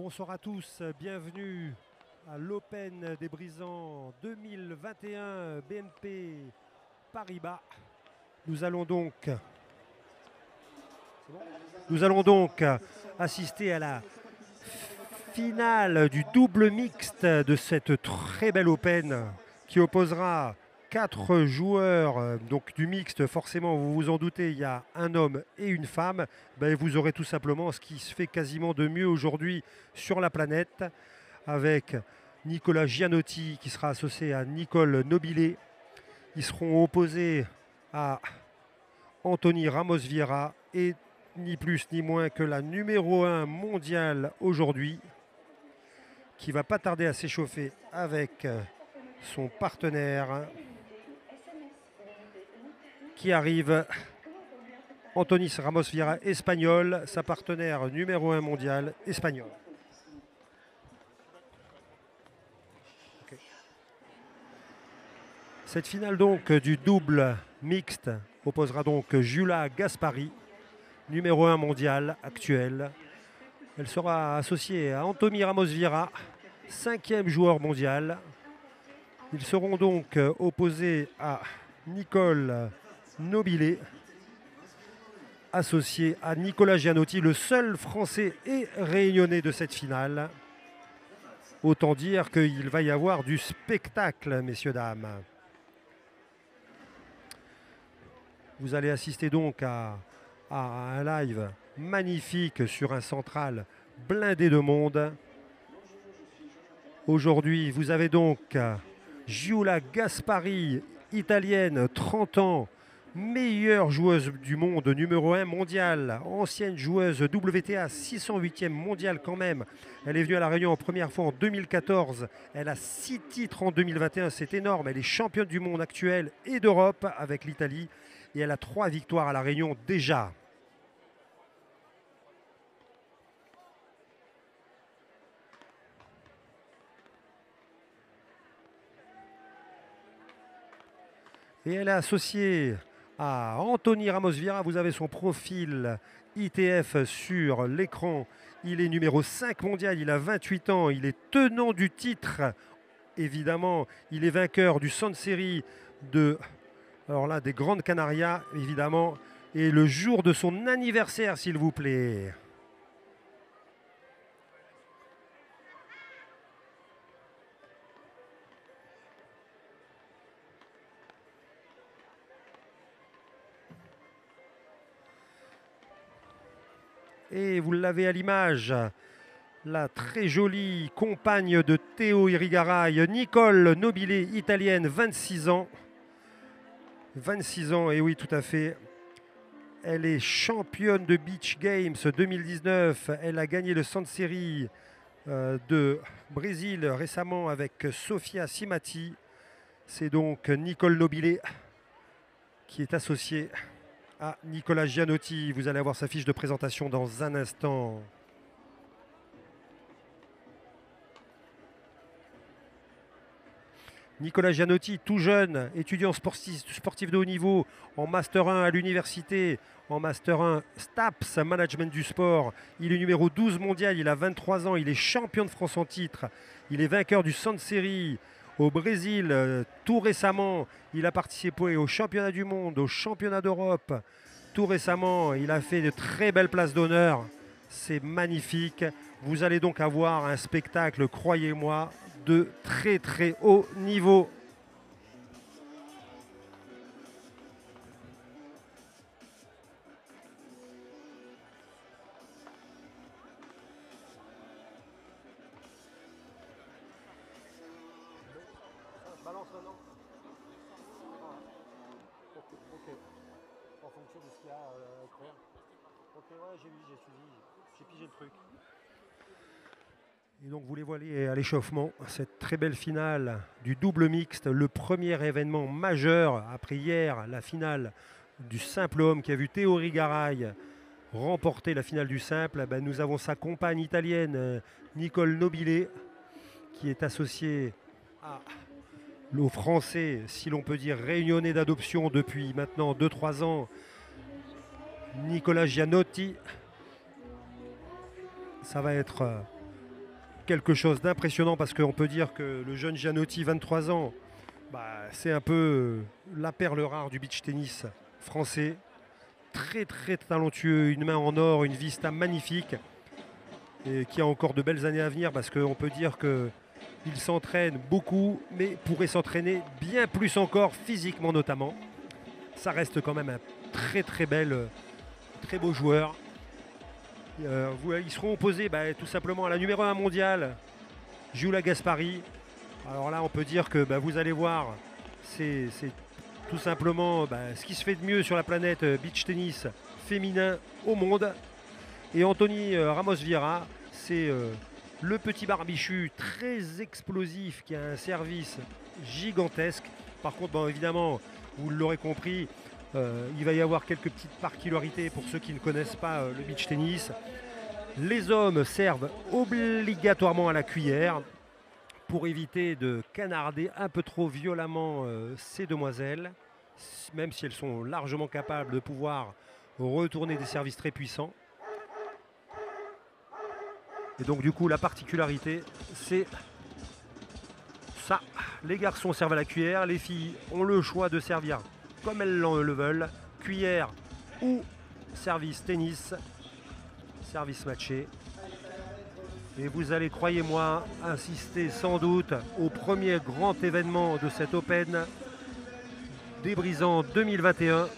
Bonsoir à tous, bienvenue à l'Open des Brisants 2021 BNP Paribas. Nous allons donc assister à la finale du double mixte de cette très belle Open qui opposera 4 joueurs donc du mixte. Forcément, vous vous en doutez, il y a un homme et une femme. Vous aurez tout simplement ce qui se fait quasiment de mieux aujourd'hui sur la planète, avec Nicolas Gianotti qui sera associé à Nicole Nobilé. Ils seront opposés à Anthony Ramos Vieira et ni plus ni moins que la numéro 1 mondiale aujourd'hui, qui va pas tarder à s'échauffer avec son partenaire qui arrive, Anthony Ramos Vieira, espagnol, sa partenaire numéro 1 mondial, espagnol. Okay. Cette finale donc du double mixte opposera donc Giulia Gaspari, numéro 1 mondial actuel. Elle sera associée à Anthony Ramos Vieira, 5e joueur mondial. Ils seront donc opposés à Nicole Nobilé, associé à Nicolas Gianotti, le seul Français et réunionnais de cette finale. Autant dire qu'il va y avoir du spectacle, messieurs, dames. Vous allez assister donc à un live magnifique sur un central blindé de monde. Aujourd'hui, vous avez donc Giulia Gaspari, italienne, 30 ans, meilleure joueuse du monde, numéro 1 mondiale, ancienne joueuse WTA, 608e mondiale quand même. Elle est venue à La Réunion en première fois en 2014. Elle a 6 titres en 2021, c'est énorme. Elle est championne du monde actuelle et d'Europe avec l'Italie. Et elle a 3 victoires à La Réunion déjà. Et elle est associée à Anthony Ramos Vieira. Vous avez son profil ITF sur l'écran. Il est numéro 5 mondial, il a 28 ans, il est tenant du titre. Évidemment, il est vainqueur du Centre Série des Grandes Canarias, évidemment. Et le jour de son anniversaire, s'il vous plaît. Et vous l'avez à l'image, la très jolie compagne de Théo Irigaray, Nicole Nobilé, italienne, 26 ans. 26 ans, et oui, tout à fait. Elle est championne de Beach Games 2019. Elle a gagné le Centre Série de Brésil récemment avec Sofia Simati. C'est donc Nicole Nobilé qui est associée à Nicolas Gianotti. Vous allez avoir sa fiche de présentation dans un instant. Nicolas Gianotti, tout jeune, étudiant sportif de haut niveau, en Master 1 à l'université, en Master 1 STAPS, Management du sport. Il est numéro 12 mondial, il a 23 ans, il est champion de France en titre. Il est vainqueur du Centre Série au Brésil tout récemment. Il a participé au championnat du monde, au championnat d'Europe. Tout récemment, il a fait de très belles places d'honneur. C'est magnifique. Vous allez donc avoir un spectacle, croyez-moi, de très très haut niveau. Balance maintenant. Ok. En fonction de ce qu'il y a à écrire. Ok, ouais, j'ai vu, j'ai suivi, j'ai pigé le truc. Et donc vous les voyez à l'échauffement, cette très belle finale du double mixte, le premier événement majeur après hier, la finale du simple homme qui a vu Théo Irigaray remporter la finale du simple. Nous avons sa compagne italienne Nicole Nobilé qui est associée au Français, si l'on peut dire réunionnais d'adoption depuis maintenant 2-3 ans, Nicolas Gianotti. Ça va être quelque chose d'impressionnant parce qu'on peut dire que le jeune Gianotti, 23 ans, c'est un peu la perle rare du beach tennis français. Très très talentueux, une main en or, une vista magnifique et qui a encore de belles années à venir parce qu'on peut dire qu'il s'entraîne beaucoup mais pourrait s'entraîner bien plus encore physiquement notamment. Ça reste quand même un très très beau joueur. Ils seront opposés tout simplement à la numéro 1 mondiale, Giulia Gaspari. Alors là on peut dire que vous allez voir, c'est tout simplement ce qui se fait de mieux sur la planète beach tennis féminin au monde. Et Anthony Ramos Vieira, c'est le petit barbichu très explosif qui a un service gigantesque. Par contre, évidemment, vous l'aurez compris, il va y avoir quelques petites particularités pour ceux qui ne connaissent pas le beach tennis. Les hommes servent obligatoirement à la cuillère pour éviter de canarder un peu trop violemment ces demoiselles, même si elles sont largement capables de pouvoir retourner des services très puissants. Et donc du coup la particularité c'est ça, les garçons servent à la cuillère, les filles ont le choix de servir comme elles le veulent, cuillère ou service tennis, service matché. Et vous allez, croyez-moi, assister sans doute au premier grand événement de cet Open des Brisants 2021,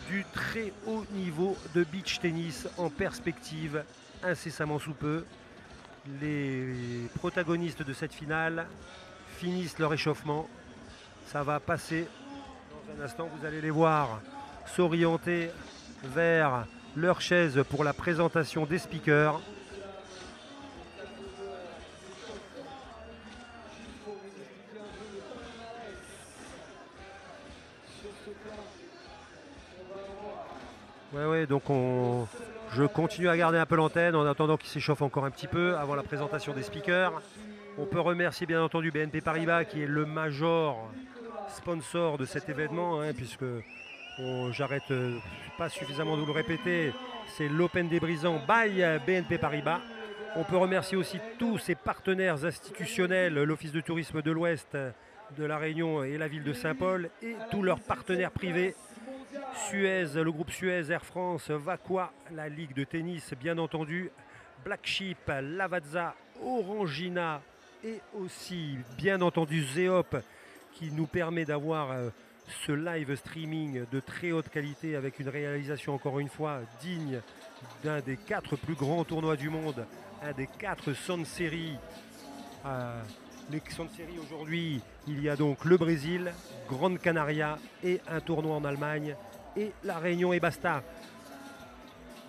du très haut niveau de beach tennis en perspective incessamment sous peu. Les protagonistes de cette finale finissent leur échauffement. Ça va passer dans un instant. Vous allez les voir s'orienter vers leur chaise pour la présentation des speakers. Ouais, donc je continue à garder un peu l'antenne en attendant qu'il s'échauffe encore un petit peu avant la présentation des speakers. On peut remercier bien entendu BNP Paribas qui est le major sponsor de cet événement, puisque j'arrête pas suffisamment de vous le répéter, c'est l'Open des Brisants by BNP Paribas. On peut remercier aussi tous ses partenaires institutionnels, l'Office de tourisme de l'Ouest de la Réunion et la ville de Saint-Paul, et tous leurs partenaires privés. Suez, le groupe Suez, Air France, Vaqua, la Ligue de tennis bien entendu, Black Sheep, Lavazza, Orangina et aussi bien entendu Zeop qui nous permet d'avoir ce live streaming de très haute qualité avec une réalisation encore une fois digne d'un des 4 plus grands tournois du monde, un des 4 Sound Series. Les Sound Series aujourd'hui, il y a donc le Brésil, Grande Canaria et un tournoi en Allemagne et la Réunion et basta.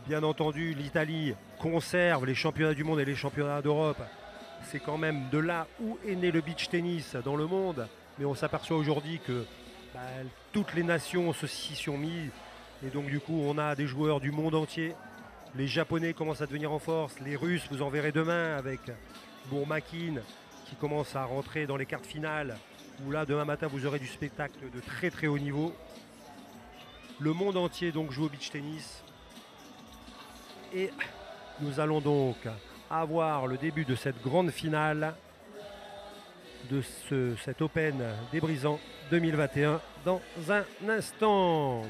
Bien entendu, l'Italie conserve les championnats du monde et les championnats d'Europe. C'est quand même de là où est né le beach tennis dans le monde. Mais on s'aperçoit aujourd'hui que toutes les nations s'y sont mises. Et donc du coup, on a des joueurs du monde entier. Les Japonais commencent à devenir en force. Les Russes, vous en verrez demain avec Bourmakin qui commence à rentrer dans les quarts de finale. Où là, demain matin, vous aurez du spectacle de très très haut niveau. Le monde entier donc joue au beach tennis. Et nous allons donc avoir le début de cette grande finale de cet Open des Brisants 2021 dans un instant.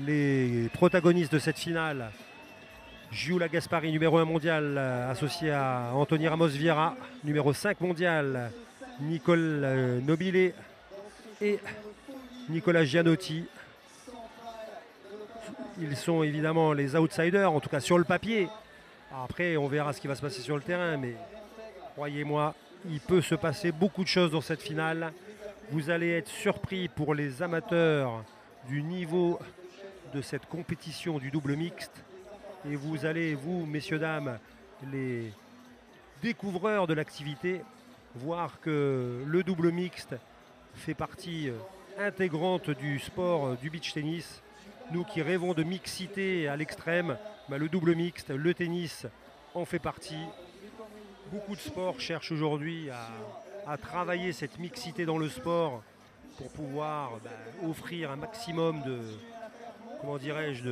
Les protagonistes de cette finale, Giulia Gaspari, numéro 1 mondial, associé à Anthony Ramos Vieira, numéro 5 mondial, Nicole Nobile et Nicolas Gianotti. Ils sont évidemment les outsiders, en tout cas sur le papier. Après, on verra ce qui va se passer sur le terrain, mais croyez-moi, il peut se passer beaucoup de choses dans cette finale. Vous allez être surpris pour les amateurs du niveau de cette compétition du double mixte. Et vous allez, vous, messieurs, dames, les découvreurs de l'activité, voir que le double mixte fait partie intégrante du sport du beach tennis. Nous qui rêvons de mixité à l'extrême, le double mixte, le tennis en fait partie. Beaucoup de sports cherchent aujourd'hui à travailler cette mixité dans le sport pour pouvoir offrir un maximum de, comment dirais-je,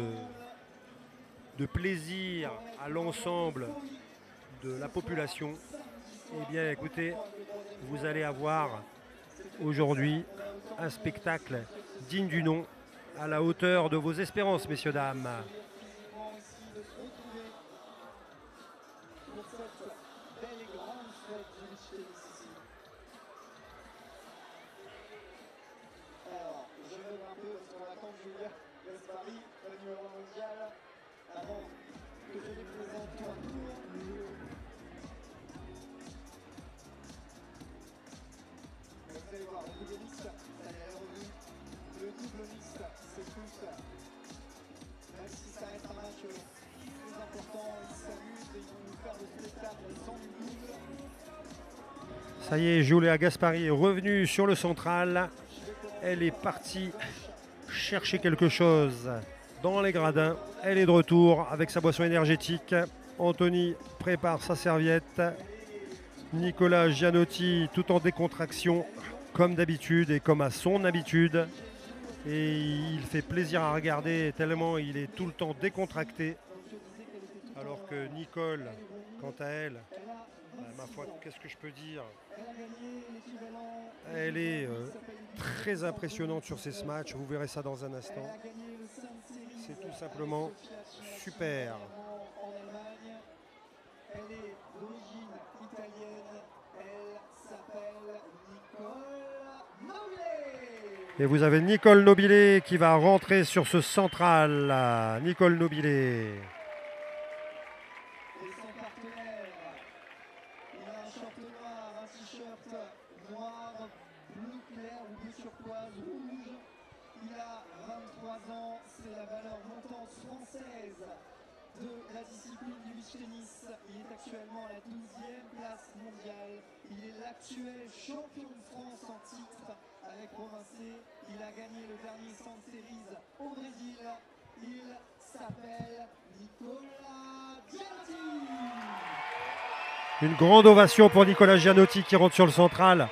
de plaisir à l'ensemble de la population. Eh bien écoutez, vous allez avoir aujourd'hui un spectacle digne du nom, à la hauteur de vos espérances, messieurs, dames. Ça y est, Giulia Gaspari est revenue sur le central. Elle est partie chercher quelque chose dans les gradins. Elle est de retour avec sa boisson énergétique. Anthony prépare sa serviette. Nicolas Gianotti tout en décontraction comme d'habitude et comme à son habitude. Et il fait plaisir à regarder tellement il est tout le temps décontracté. Alors que Nicole, quant à elle, ma foi, qu'est-ce que je peux dire? Elle est très impressionnante sur ces matchs. Vous verrez ça dans un instant. C'est tout simplement super. Elle est d'origine italienne. Elle s'appelle Nicole Nobilé. Et vous avez Nicole Nobilé qui va rentrer sur ce central. Nicole Nobilé. Actuel champion de France en titre avec Provincé. Il a gagné le dernier Sand Series au Brésil. Il s'appelle Nicolas Gianotti. Une grande ovation pour Nicolas Gianotti qui rentre sur le central.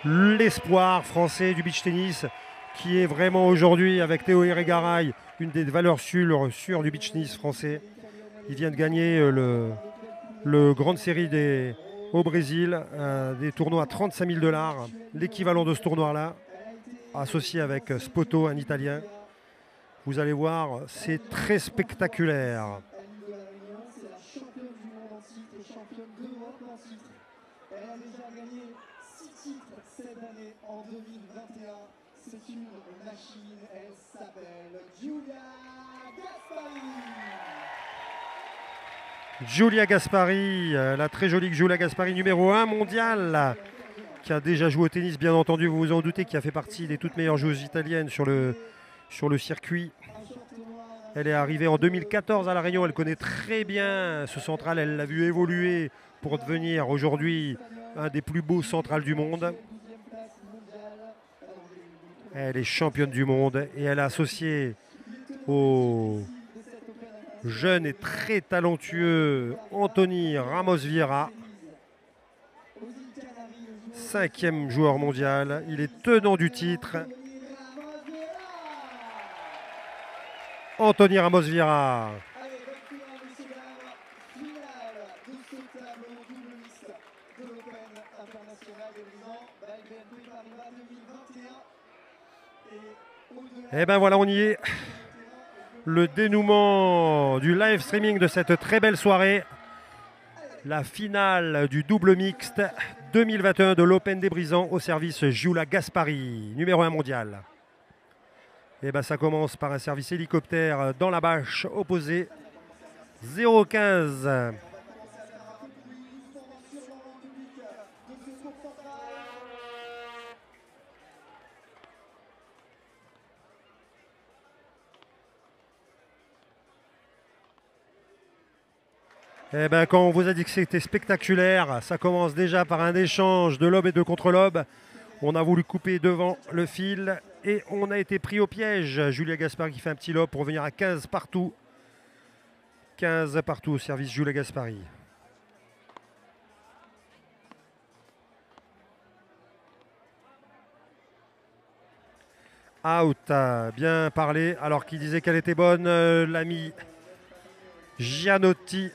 L'espoir français du beach tennis qui est vraiment aujourd'hui avec Théo Irigaray une des valeurs sûres du beach tennis français. Il vient de gagner le grande série au Brésil, des tournois à 35 000 $, l'équivalent de ce tournoi-là, associé avec Spoto, un Italien. Vous allez voir, c'est très spectaculaire. C'est la championne du monde en titre et championne d'Europe en titre. Elle a déjà gagné 6 titres cette année en 2021. C'est une machine, elle s'appelle Giulia Gaspari. Giulia Gaspari, la très jolie Giulia Gaspari, numéro 1 mondial, qui a déjà joué au tennis, bien entendu, vous vous en doutez, qui a fait partie des toutes meilleures joueuses italiennes sur le circuit. Elle est arrivée en 2014 à La Réunion, elle connaît très bien ce central, elle l'a vu évoluer pour devenir aujourd'hui un des plus beaux centrales du monde. Elle est championne du monde et elle est associée au jeune et très talentueux Anthony Ramos Vieira, 5e joueur mondial. Il est tenant du titre. Anthony Ramos Vieira. Et ben voilà, on y est. Le dénouement du live streaming de cette très belle soirée. La finale du double mixte 2021 de l'Open des Brisants au service Giulia Gaspari, numéro 1 mondial. Et ben ça commence par un service hélicoptère dans la bâche opposée. 0,15. Eh ben, quand on vous a dit que c'était spectaculaire, ça commence déjà par un échange de lob et de contre-lob. On a voulu couper devant le fil et on a été pris au piège. Giulia Gaspari qui fait un petit lob pour venir à 15 partout. 15 partout au service Giulia Gaspari. Out, bien parlé. Alors qu'il disait qu'elle était bonne, l'ami Gianotti,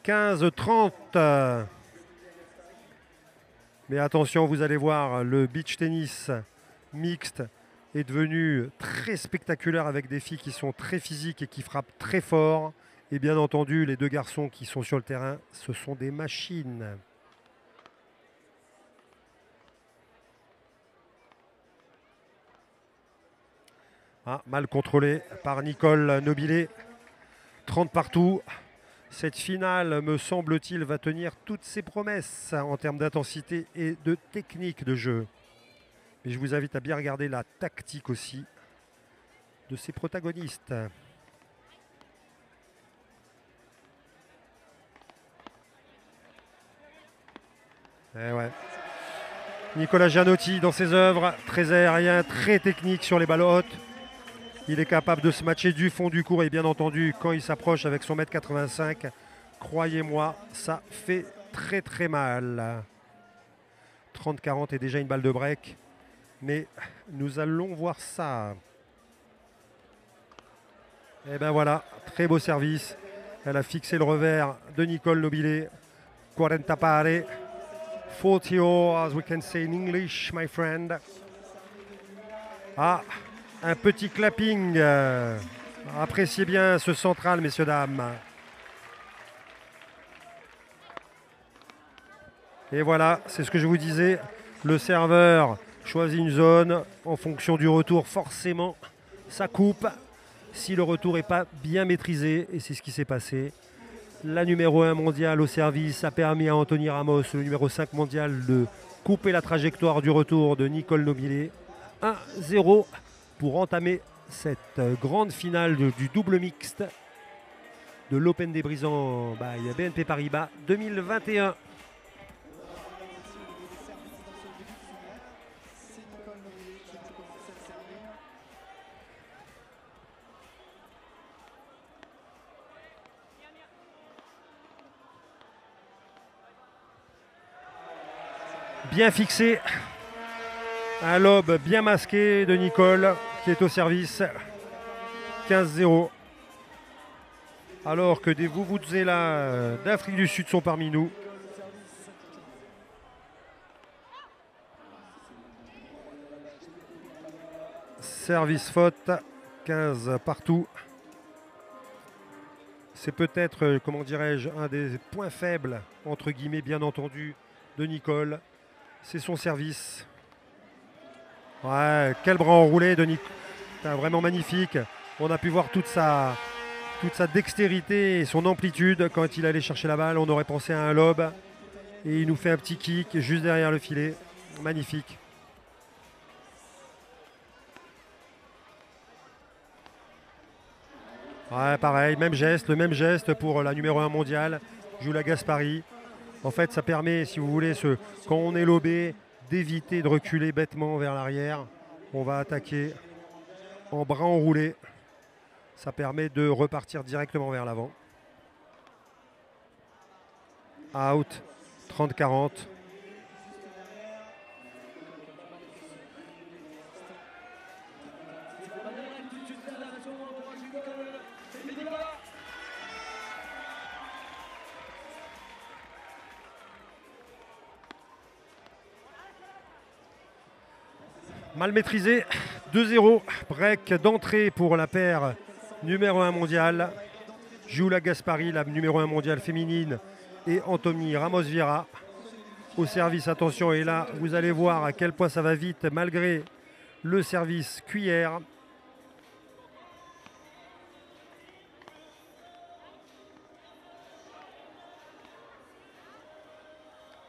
15-30. Mais attention, vous allez voir, le beach tennis mixte est devenu très spectaculaire avec des filles qui sont très physiques et qui frappent très fort. Et bien entendu, les deux garçons qui sont sur le terrain, ce sont des machines. Ah, mal contrôlé par Nicole Nobilé. 30 partout. Cette finale, me semble-t-il, va tenir toutes ses promesses en termes d'intensité et de technique de jeu. Et je vous invite à bien regarder la tactique aussi de ces protagonistes. Eh ouais. Nicolas Gianotti dans ses œuvres, très aérien, très technique sur les balles hautes. Il est capable de se matcher du fond du court et bien entendu, quand il s'approche avec son 1m85, croyez-moi, ça fait très très mal. 30-40 est déjà une balle de break, mais nous allons voir ça. Et ben voilà, très beau service. Elle a fixé le revers de Nicole Nobilé. 40 pare. 40 as we can say in English, my friend. Ah, un petit clapping. Appréciez bien ce central, messieurs, dames. Et voilà, c'est ce que je vous disais. Le serveur choisit une zone en fonction du retour. Forcément, ça coupe si le retour n'est pas bien maîtrisé. Et c'est ce qui s'est passé. La numéro 1 mondiale au service a permis à Anthony Ramos, le numéro 5 mondial, de couper la trajectoire du retour de Nicole Nobilé. 1-0 pour entamer cette grande finale du double mixte de l'Open des Brisants by BNP Paribas 2021. Bien fixé, un lob bien masqué de Nicole qui est au service. 15-0. Alors que des Vuvuzela d'Afrique du Sud sont parmi nous. Service faute, 15 partout. C'est peut-être, comment dirais-je, un des points faibles, entre guillemets, bien entendu, de Nicole. C'est son service. Ouais, quel bras enroulé de Nicole. Vraiment magnifique. On a pu voir toute sa dextérité et son amplitude quand il allait chercher la balle. On aurait pensé à un lob. Et il nous fait un petit kick juste derrière le filet. Magnifique. Ouais, pareil, le même geste pour la numéro 1 mondiale, Giulia Gaspari. En fait, ça permet, si vous voulez, quand on est lobé, d'éviter de reculer bêtement vers l'arrière. On va attaquer en bras enroulé. Ça permet de repartir directement vers l'avant. Out, 30-40. Mal maîtrisé, 2-0, break d'entrée pour la paire numéro 1 mondiale. Giulia Gaspari, la numéro 1 mondiale féminine, et Anthony Ramos Vieira. Au service, attention, et là, vous allez voir à quel point ça va vite malgré le service cuillère.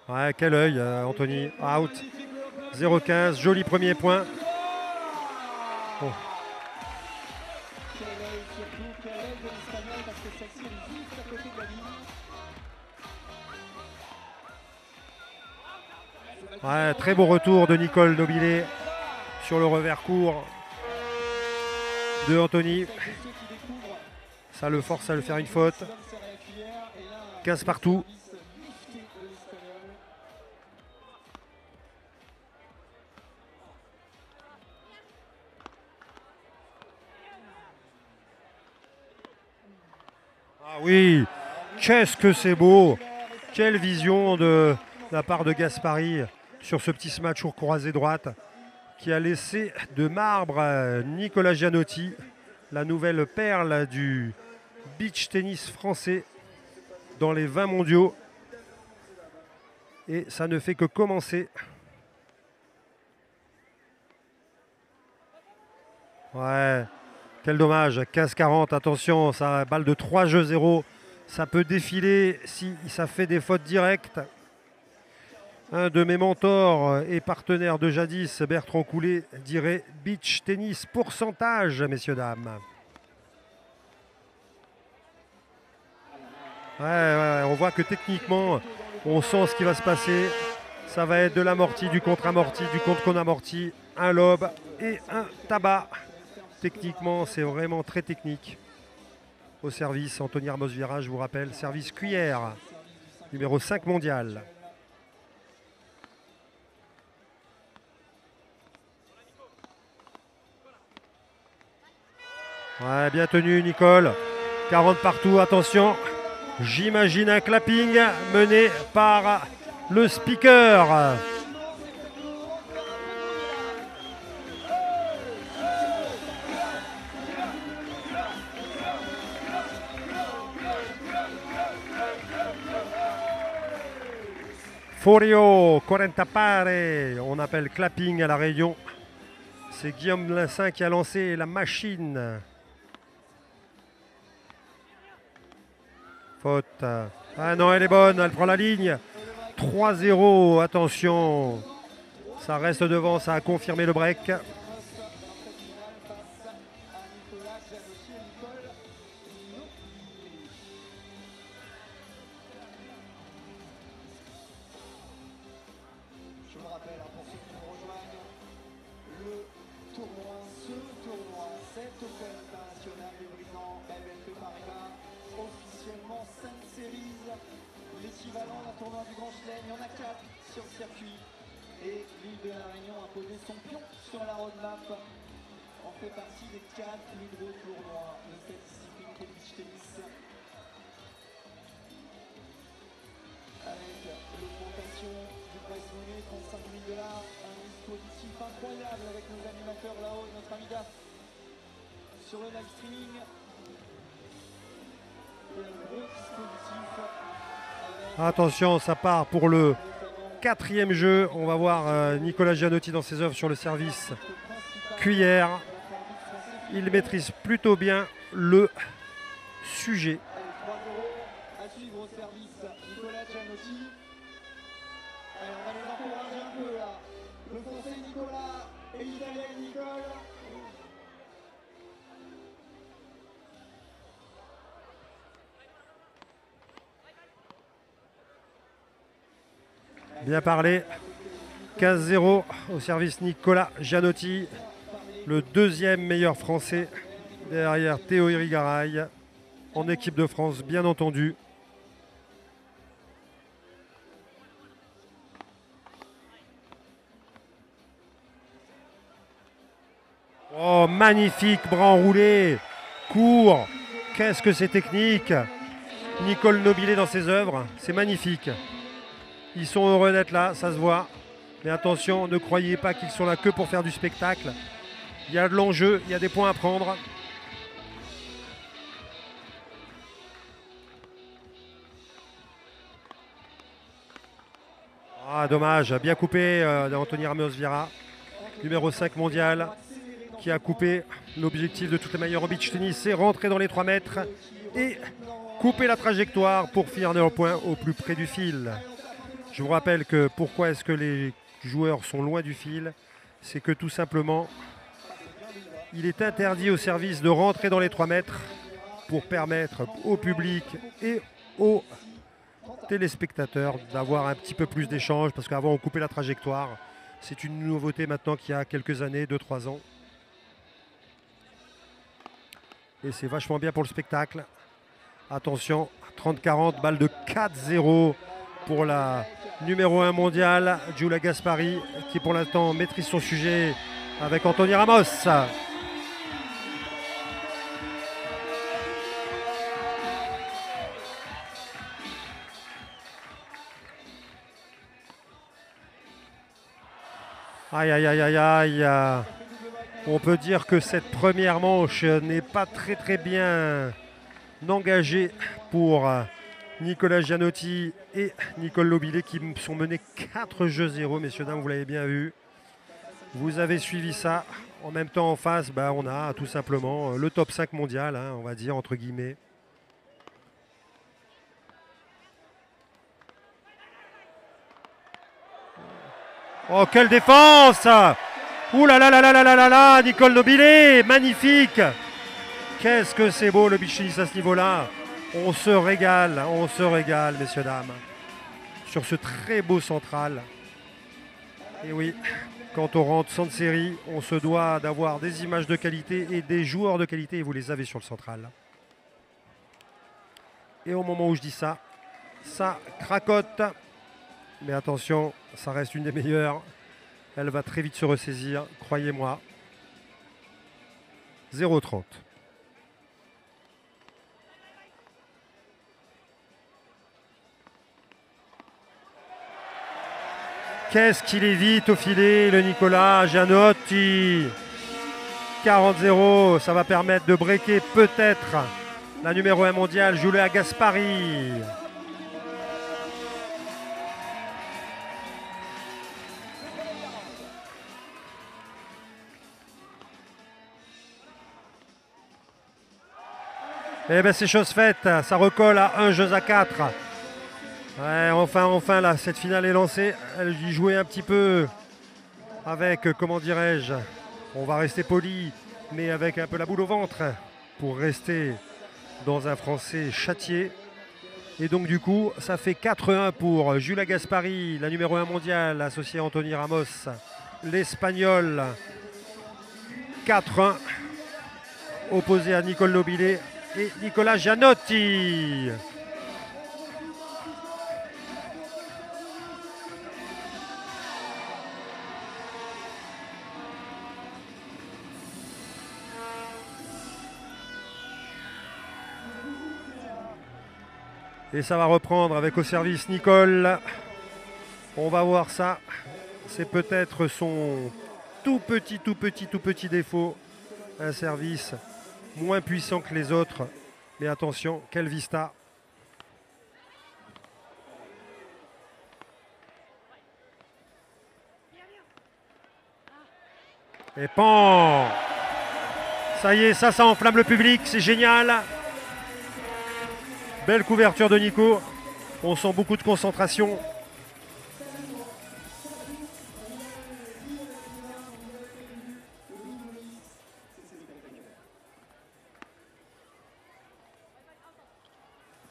Ouais, quel œil, Anthony. Out. 0-15, joli premier point. Oh. Ouais, très beau retour de Nicole Nobilé sur le revers court de Anthony. Ça le force à le faire une faute. 15 partout. Ah oui, qu'est-ce que c'est beau! Quelle vision de la part de Gaspari sur ce petit smash au croisé droite qui a laissé de marbre Nicolas Gianotti, la nouvelle perle du beach tennis français dans les 20 mondiaux. Et ça ne fait que commencer. Ouais, quel dommage. 15-40, attention, ça balle de 3 jeux 0. Ça peut défiler si ça fait des fautes directes. Un de mes mentors et partenaires de jadis, Bertrand Coulet, dirait beach tennis pourcentage, messieurs, dames. Ouais, on voit que techniquement, on sent ce qui va se passer. Ça va être de l'amorti, du contre-amorti, du contre-amorti, un lob et un tabac. Techniquement, c'est vraiment très technique. Au service, Anthony Ramos Vieira, je vous rappelle, service cuillère, numéro 5 mondial. Ouais, bien tenu, Nicole. 40 partout, attention. J'imagine un clapping mené par le speaker. Forio, 40 pare, on appelle clapping à la Réunion. C'est Guillaume Lincin qui a lancé la machine. Faute. Ah non, elle est bonne, elle prend la ligne. 3-0, attention. Ça reste devant, ça a confirmé le break. Je vous rappelle, pour ceux qui nous rejoignent, ce tournoi, cet Open international du brisant BNP Paribas, officiellement 5 séries, l'équivalent d'un tournoi du Grand Chelem. Il y en a 4 sur le circuit. Et l'île de la Réunion a posé son pion sur la roadmap. On fait partie des 4 plus gros tournois de cette discipline qui est le beach tennis. Avec l'augmentation du prize money, 35 000 $, un dispositif incroyable avec nos animateurs là-haut, notre ami Daf sur le live streaming. Et un gros dispositif. Attention, ça part pour le 4e jeu. On va voir Nicolas Gianotti dans ses œuvres sur le service cuillère. Il maîtrise plutôt bien le sujet. À suivre au service, Nicolas Gianotti. Allez, on va les encourager un peu là. Le français Nicolas et l'italien Nicole. Bien parlé. 15-0 au service Nicolas Gianotti. Le 2e meilleur français derrière Théo Irigaray. En équipe de France, bien entendu. Oh, magnifique bras enroulé, court. Qu'est-ce que c'est technique. Nicole Nobilé dans ses œuvres, c'est magnifique. Ils sont heureux d'être là, ça se voit. Mais attention, ne croyez pas qu'ils sont là que pour faire du spectacle. Il y a de l'enjeu, il y a des points à prendre. Ah, dommage, bien coupé d'Anthony Ramos Vieira, numéro 5 mondial, qui a coupé l'objectif de toutes les meilleures au beach tennis, c'est rentrer dans les 3 mètres et couper la trajectoire pour finir le point au plus près du fil. Je vous rappelle que pourquoi est-ce que les joueurs sont loin du fil, c'est que tout simplement, il est interdit au service de rentrer dans les 3 mètres pour permettre au public et aux téléspectateurs d'avoir un petit peu plus d'échanges, parce qu'avant on coupait la trajectoire. C'est une nouveauté maintenant qu'il y a quelques années, 2-3 ans. Et c'est vachement bien pour le spectacle. Attention, 30-40, balle de 4-0 pour la numéro 1 mondiale, Giulia Gaspari, qui pour l'instant maîtrise son sujet avec Anthony Ramos. Aïe, aïe, aïe, aïe, aïe. On peut dire que cette première manche n'est pas très bien engagée pour Nicolas Gianotti et Nicole Nobilet qui sont menés 4-0, messieurs, dames, vous l'avez bien vu. Vous avez suivi ça. En même temps, en face, on a tout simplement le top 5 mondial, hein, on va dire, entre guillemets. Oh, quelle défense! Ouh là là là là là là là là, Nicole Nobilet, magnifique! Qu'est-ce que c'est beau le beach tennis à ce niveau-là. On se régale, messieurs, dames, sur ce très beau central. Et oui, quand on rentre sans série, on se doit d'avoir des images de qualité et des joueurs de qualité, et vous les avez sur le central. Et au moment où je dis ça, ça cracote. Mais attention, ça reste une des meilleures. Elle va très vite se ressaisir, croyez-moi. 0,30. Qu'est-ce qu'il est vite au filet, le Nicolas Gianotti. 40-0, ça va permettre de breaker peut-être la numéro 1 mondiale, Giulia Gaspari. Eh bien, c'est chose faite, ça recolle à 1 jeu à 4. Ouais, enfin, là, cette finale est lancée. Elle y jouait un petit peu avec, comment dirais-je, on va rester poli, mais avec un peu la boule au ventre pour rester dans un français châtié. Et donc, du coup, ça fait 4-1 pour Giulia Gaspari, la numéro 1 mondiale, associée à Anthony Ramos, l'Espagnol. 4-1, opposé à Nicole Nobilet et Nicolas Gianotti. Et ça va reprendre avec au service Nicole. On va voir ça. C'est peut-être son tout petit défaut. Un service moins puissant que les autres. Mais attention, quelle vista. Et pan! Ça y est, ça enflamme le public, c'est génial. Belle couverture de Nico. On sent beaucoup de concentration.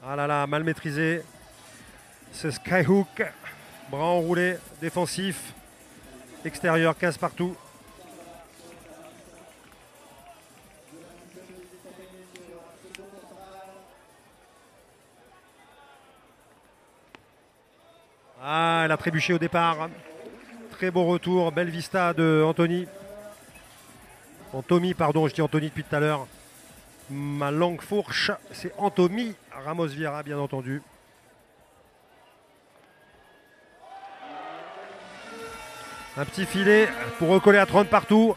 Ah là là, mal maîtrisé. Ce skyhook, bras enroulé, défensif. Extérieur, 15 partout. Ah, elle a trébuché au départ. Très beau retour, belle vista de Anthony. Anthony, pardon, je dis Anthony depuis tout à l'heure. Ma langue fourche, c'est Anthony Ramos Vieira, bien entendu. Un petit filet pour recoller à 30 partout.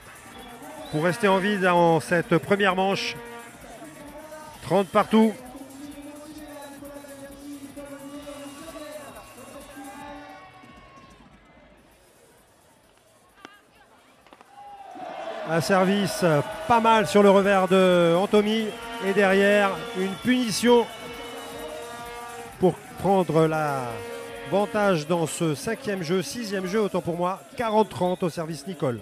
Pour rester en vie dans cette première manche. 30 partout. Un service pas mal sur le revers de Anthony. Et derrière, une punition pour prendre l'avantage dans ce 5e jeu, 6e jeu, autant pour moi. 40-30 au service Nicole.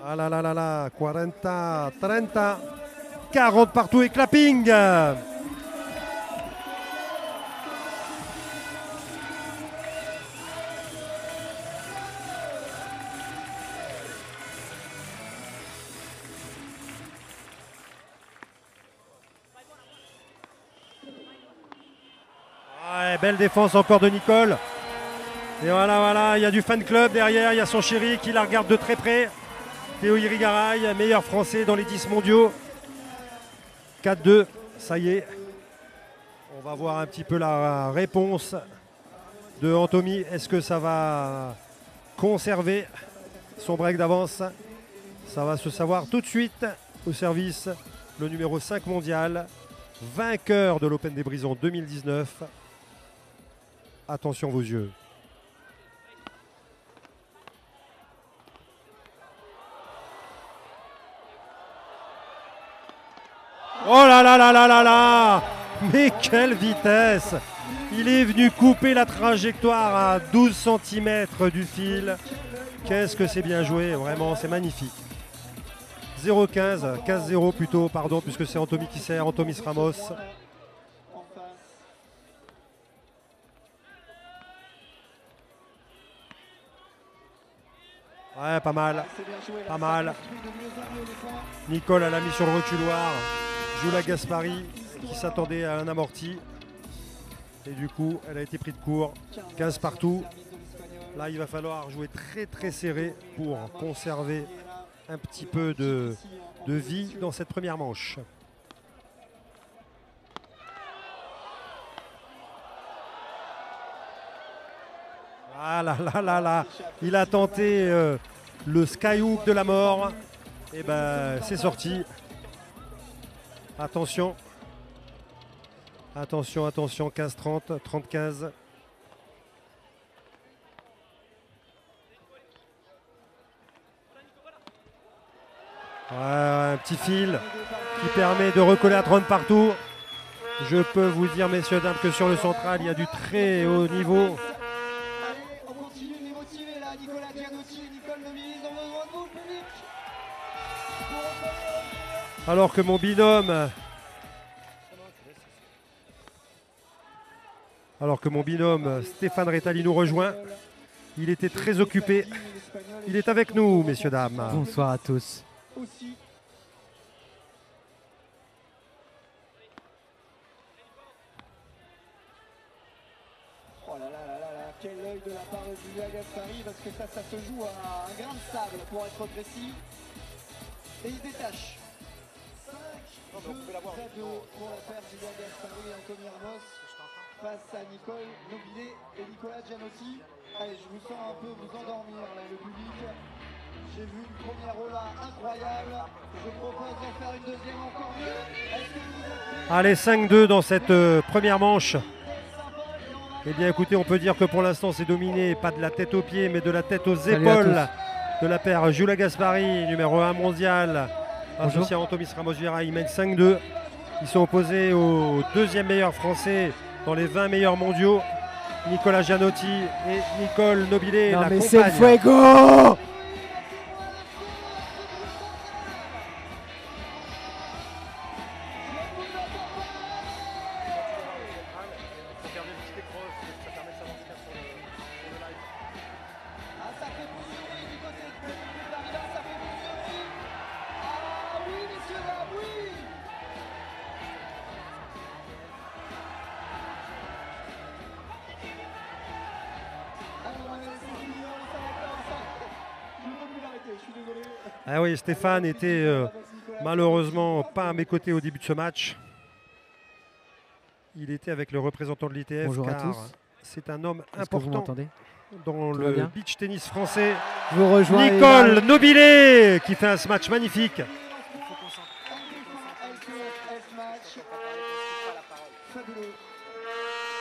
Ah là là là là, 40-30. 40 partout et clapping. Ouais, belle défense encore de Nicole. Et voilà, il y a du fan club derrière, il y a son chéri qui la regarde de très près. Théo Irigaray, meilleur français dans les 10 mondiaux. 4-2, ça y est. On va voir un petit peu la réponse de Anthony. Est-ce que ça va conserver son break d'avance? Ça va se savoir tout de suite. Au service, le numéro 5 mondial, vainqueur de l'Open des Brisons 2019. Attention vos yeux. Oh là là là là là là! Mais quelle vitesse! Il est venu couper la trajectoire à 12 cm du fil. Qu'est-ce que c'est bien joué, vraiment, c'est magnifique. 0-15, 15-0 plutôt, pardon, puisque c'est Anthony qui sert, Anthony Ramos. Ouais, pas mal, pas mal. Nicole a la mis sur le reculoir. Jula Gaspari qui s'attendait à un amorti. Et du coup, elle a été prise de court. 15 partout. Là, il va falloir jouer très très serré pour conserver un petit peu de vie dans cette première manche. Ah là là là là. Il a tenté le skyhook de la mort. Et ben c'est sorti. Attention. Attention, attention, 15-30, 30-15. Ouais, un petit fil qui permet de recoller à 30 partout. Je peux vous dire, messieurs, dames, que sur le central, il y a du très haut niveau. On continue de les motiver là, Nicolas Gianotti et Nicole Nobilis ont besoin de vous, public. Alors que mon binôme... Stéphane Rétali nous rejoint. Il était très occupé. Il est avec nous, messieurs, dames. Bonsoir à tous. Aussi. Oh là là là là là, quel œil de la part de Julia Gaspari, parce que ça se joue à un grain de sable pour être précis. Et il détache. 5 jeux à 2 pour la paire Julia Gaspari et Anthony Ramos face à Nicole Nobilet et Nicolas Gianotti. Allez, je vous sens un peu vous endormir là, le public. J'ai vu une première ola incroyable. Je propose d'en faire une deuxième encore mieux. Est-ce que vous êtes prêts? Allez, 5-2 dans cette première manche. Eh bien, écoutez, on peut dire que pour l'instant, c'est dominé, pas de la tête aux pieds, mais de la tête aux épaules de la paire Jula Gaspari, numéro 1 mondial, associé à Anthony Ramos Vieira. Ils mènent 5-2. Ils sont opposés au deuxième meilleur français dans les 20 meilleurs mondiaux, Nicolas Gianotti et Nicole Nobilet. Non, la mais compagne. c'est le fuego! Ah, ça fait bouillonner du côté de Paris, ça fait bouillonner. Ah oui, messieurs, dames, oui. Alors, c'est bouillant, ça va pas, ça. Je ne peux plus l'arrêter, je suis désolé. Ah oui, Stéphane était malheureusement pas à mes côtés au début de ce match. Il était avec le représentant de l'ITF. Bonjour à car tous. c'est un homme Est-ce que vous important m'entendez? dans Tout va le bien beach tennis français. Je vous rejoins. Nicole Nobilet qui fait un match magnifique.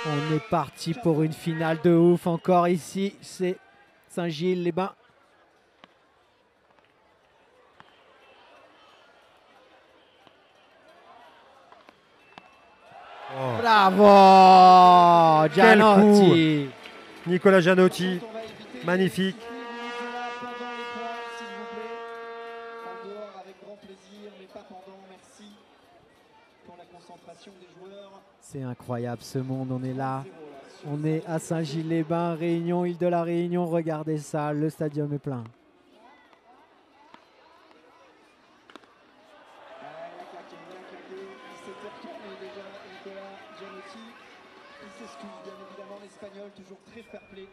On est parti pour une finale de ouf encore ici. C'est Saint-Gilles-les-Bains. Oh. Bravo Gianotti. Nicolas Gianotti, magnifique. C'est incroyable ce monde, on est là. On est à Saint-Gilles-les-Bains, Réunion, île de la Réunion. Regardez ça, le stadium est plein. Toujours très fair-play,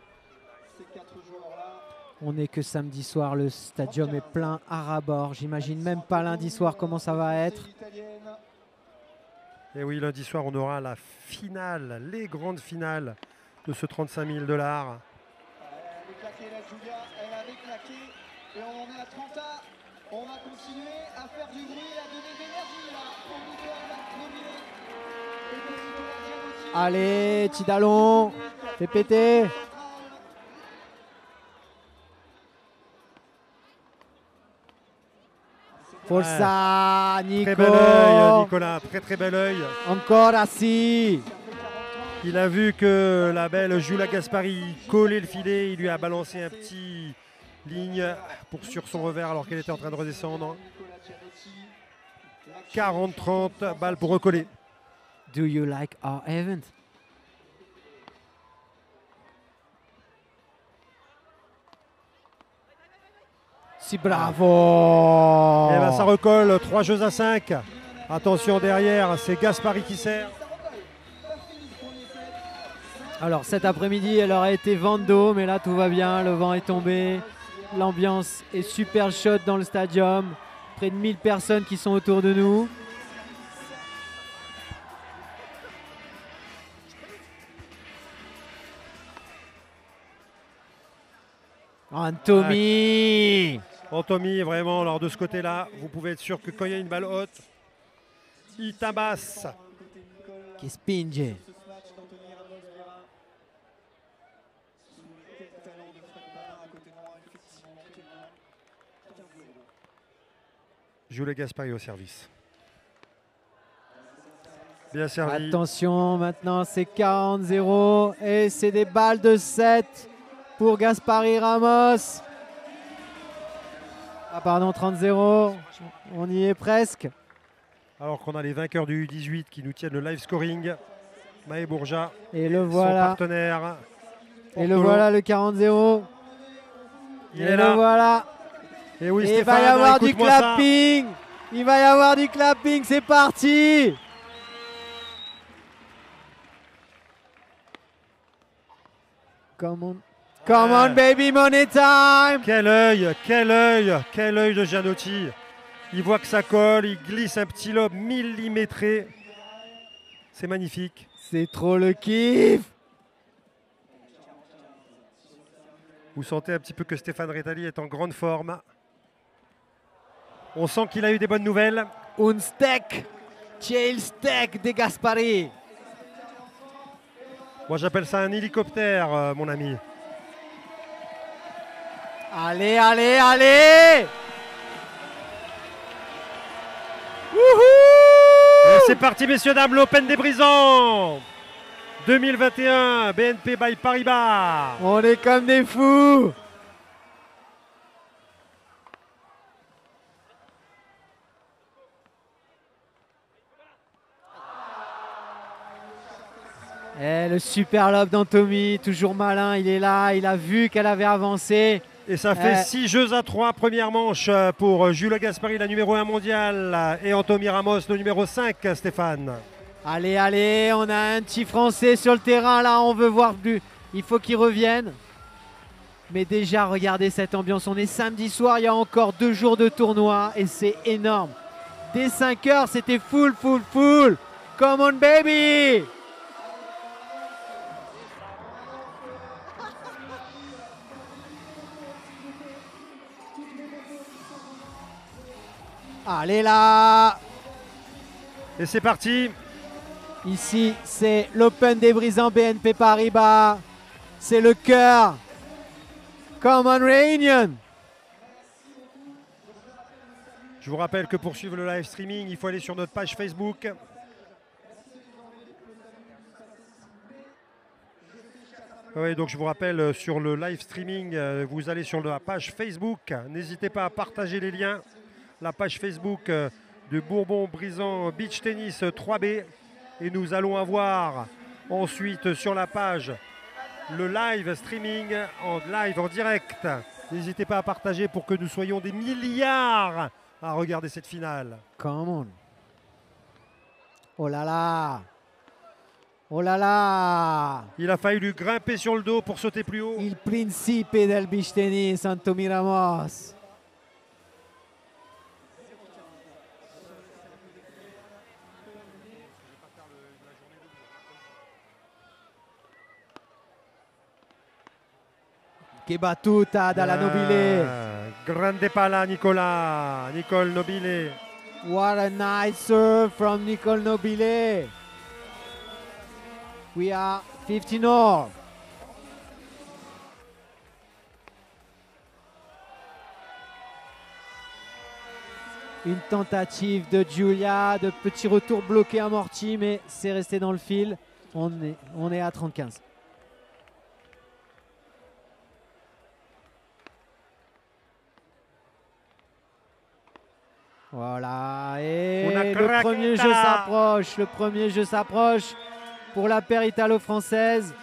ces 4 joueurs-là. On n'est que samedi soir, le stadium est plein à ras-bord. J'imagine même pas lundi soir comment ça va être. Et oui, lundi soir, on aura la finale, les grandes finales de ce 35 000 $. Elle avait claqué la Julia, elle avait claqué. Et on en est à 30 A. On va continuer à faire du bruit, à donner de l'énergie là pour Nicole Nominé. Et pour Nicolas Gianotti. Allez, Tidalon, fais péter. Forza, Nico. Très bel œil, Nicolas, très bel œil. Encore assis. Il a vu que la belle Giulia Gaspari collait le filet. Il lui a balancé un petit ligne sur son revers alors qu'elle était en train de redescendre. 40-30, balle pour recoller. Do you like our event? Si bravo. Et ben ça recolle, 3 jeux à 5. Attention derrière, c'est Gaspari qui sert. Alors cet après-midi, elle aurait été vent d'eau, mais là tout va bien, le vent est tombé. L'ambiance est super chaude dans le stadium. Près de 1000 personnes qui sont autour de nous. Anthony. Anthony, vraiment, alors de ce côté-là, vous pouvez être sûr que quand il y a une balle haute, il tabasse. Qui spinge. Giulia Gaspari au service. Bien servi. Attention, maintenant c'est 40-0 et c'est des balles de 7 pour Gaspari Ramos. Ah pardon, 30-0, on y est presque. Alors qu'on a les vainqueurs du U18 qui nous tiennent le live scoring. Maë Bourja, Et le son voilà. partenaire. Et le Portolo. voilà, le 40-0. Il Et est le là. voilà. Et oui, Et il Stéphane, va y avoir du écoute-moi ça. clapping. Il va y avoir du clapping, c'est parti. Come on. Come on baby, money time. Quel œil de Gianotti. Il voit que ça colle, il glisse un petit lobe millimétré. C'est magnifique. C'est trop le kiff. Vous sentez un petit peu que Stéphane Retalli est en grande forme. On sent qu'il a eu des bonnes nouvelles. Un steak. Chael steak de Gaspari. Moi j'appelle ça un hélicoptère, mon ami. Allez, allez, allez. Wouhou! Et c'est parti, messieurs, dames, l'Open des Brisants 2021, BNP by Paribas. On est comme des fous. Et le super lob d'Anthony, toujours malin, il est là, il a vu qu'elle avait avancé. Et ça fait 6 jeux à 3, première manche pour Giulia Gaspari, la numéro 1 mondiale, et Anthony Ramos, le numéro 5, Stéphane. Allez, allez, on a un petit Français sur le terrain là, on veut voir plus. Il faut qu'il revienne. Mais déjà, regardez cette ambiance. On est samedi soir, il y a encore 2 jours de tournoi et c'est énorme. Dès 5 heures, c'était full, full, full. Come on, baby! Allez là! Et c'est parti. Ici, c'est l'Open des Brisants BNP Paribas. C'est le cœur. Come on, Réunion! Je vous rappelle que pour suivre le live streaming, il faut aller sur notre page Facebook. Oui, donc je vous rappelle, sur le live streaming, vous allez sur la page Facebook. N'hésitez pas à partager les liens. La page Facebook de Bourbon-Brisant Beach Tennis 3B. Et nous allons avoir ensuite sur la page le live streaming en direct. N'hésitez pas à partager pour que nous soyons des milliards à regarder cette finale. Come on. Oh là là. Oh là là. Il a failli lui grimper sur le dos pour sauter plus haut. Il principe del beach tennis, Anthony Ramos. Che battuta dalla Nobile. Grande palla Nicole Nobile. What a nice serve from Nicole Nobile. We are 15-all. Une tentative de Giulia, de petit retour bloqué amorti, mais c'est resté dans le fil. On est à 30-15. Voilà, et le premier jeu s'approche. Le premier jeu s'approche pour la paire italo-française.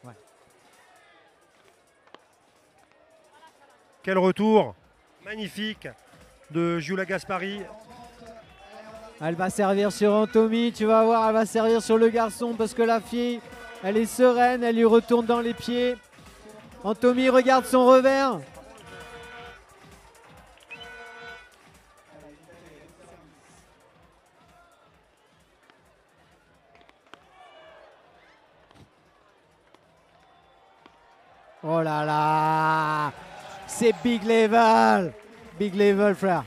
Ouais. Quel retour magnifique de Giulia Gaspari. Elle va servir sur Antomi, tu vas voir, elle va servir sur le garçon parce que la fille, elle est sereine, elle lui retourne dans les pieds. Antomi regarde son revers. Oh là là, c'est big level frère.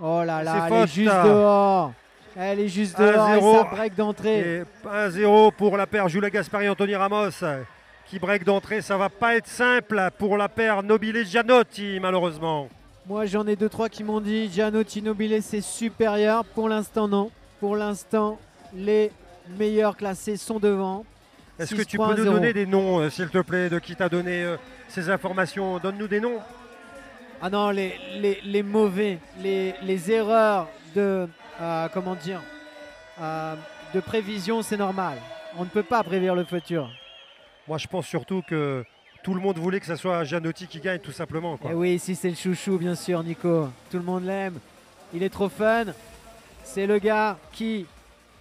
Oh là là, elle est juste dehors. Elle est juste dehors et ça break d'entrée. 1-0 pour la paire Giulia Gaspari, Anthony Ramos qui break d'entrée. Ça va pas être simple pour la paire Nobile Gianotti malheureusement. Moi j'en ai 2-3 qui m'ont dit Gianotti Nobile c'est supérieur. Pour l'instant non. Pour l'instant les meilleurs classés sont devant. Est-ce que tu peux nous donner des noms s'il te plaît de qui t'a donné ces informations? Donne-nous des noms. Ah non, les mauvais, les erreurs de, comment dire, de prévision, c'est normal. On ne peut pas prévoir le futur. Moi, je pense surtout que tout le monde voulait que ce soit Gianotti qui gagne, tout simplement, quoi. Et oui, si c'est le chouchou, bien sûr, Nico. Tout le monde l'aime. Il est trop fun. C'est le gars qui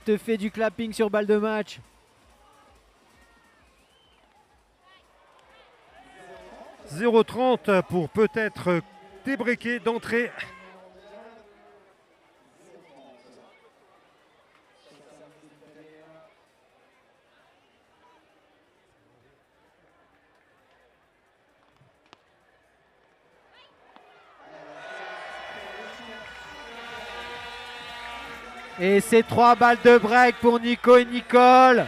te fait du clapping sur balle de match. « 0,30 pour peut-être débreaker d'entrée. » Et c'est 3 balles de break pour Nico et Nicole.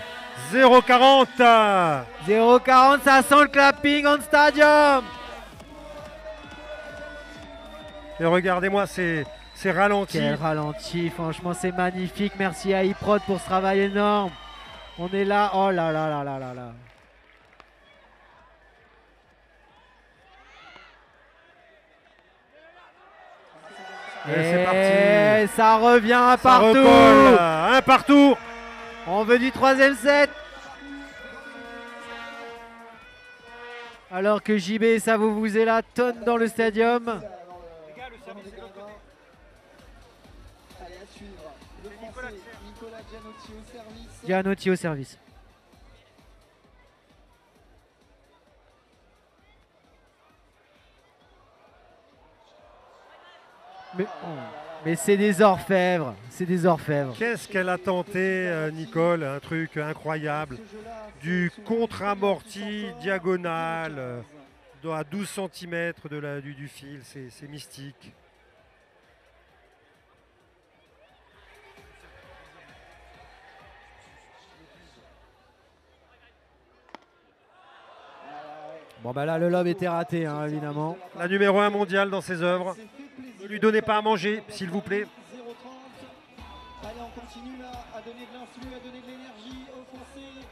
0,40. 0,40, ça sent le clapping on stadium. Et regardez-moi, c'est ralenti. Quel ralenti, franchement c'est magnifique. Merci à iProd pour ce travail énorme. On est là, oh là là là là là là. Et c'est parti. Ça revient Ça partout. recolle, un partout. On veut du 3e set. Alors que JB et Savo vous est là, tonne dans le stadium. Allez, à suivre. Le Français, Nicolas Gianotti au service. Gianotti au service. Mais c'est des orfèvres, c'est des orfèvres. Qu'est-ce qu'elle a tenté, Nicole? Un truc incroyable. Du contre-amorti diagonal à 12 cm du fil. C'est mystique. Bon bah là le lob était raté hein, évidemment. La numéro 1 mondiale dans ses œuvres. Ne lui donnez pas à manger, s'il vous plaît. 0,30. Allez, on continue là, à donner de l'influx, à donner de l'énergie aux Français.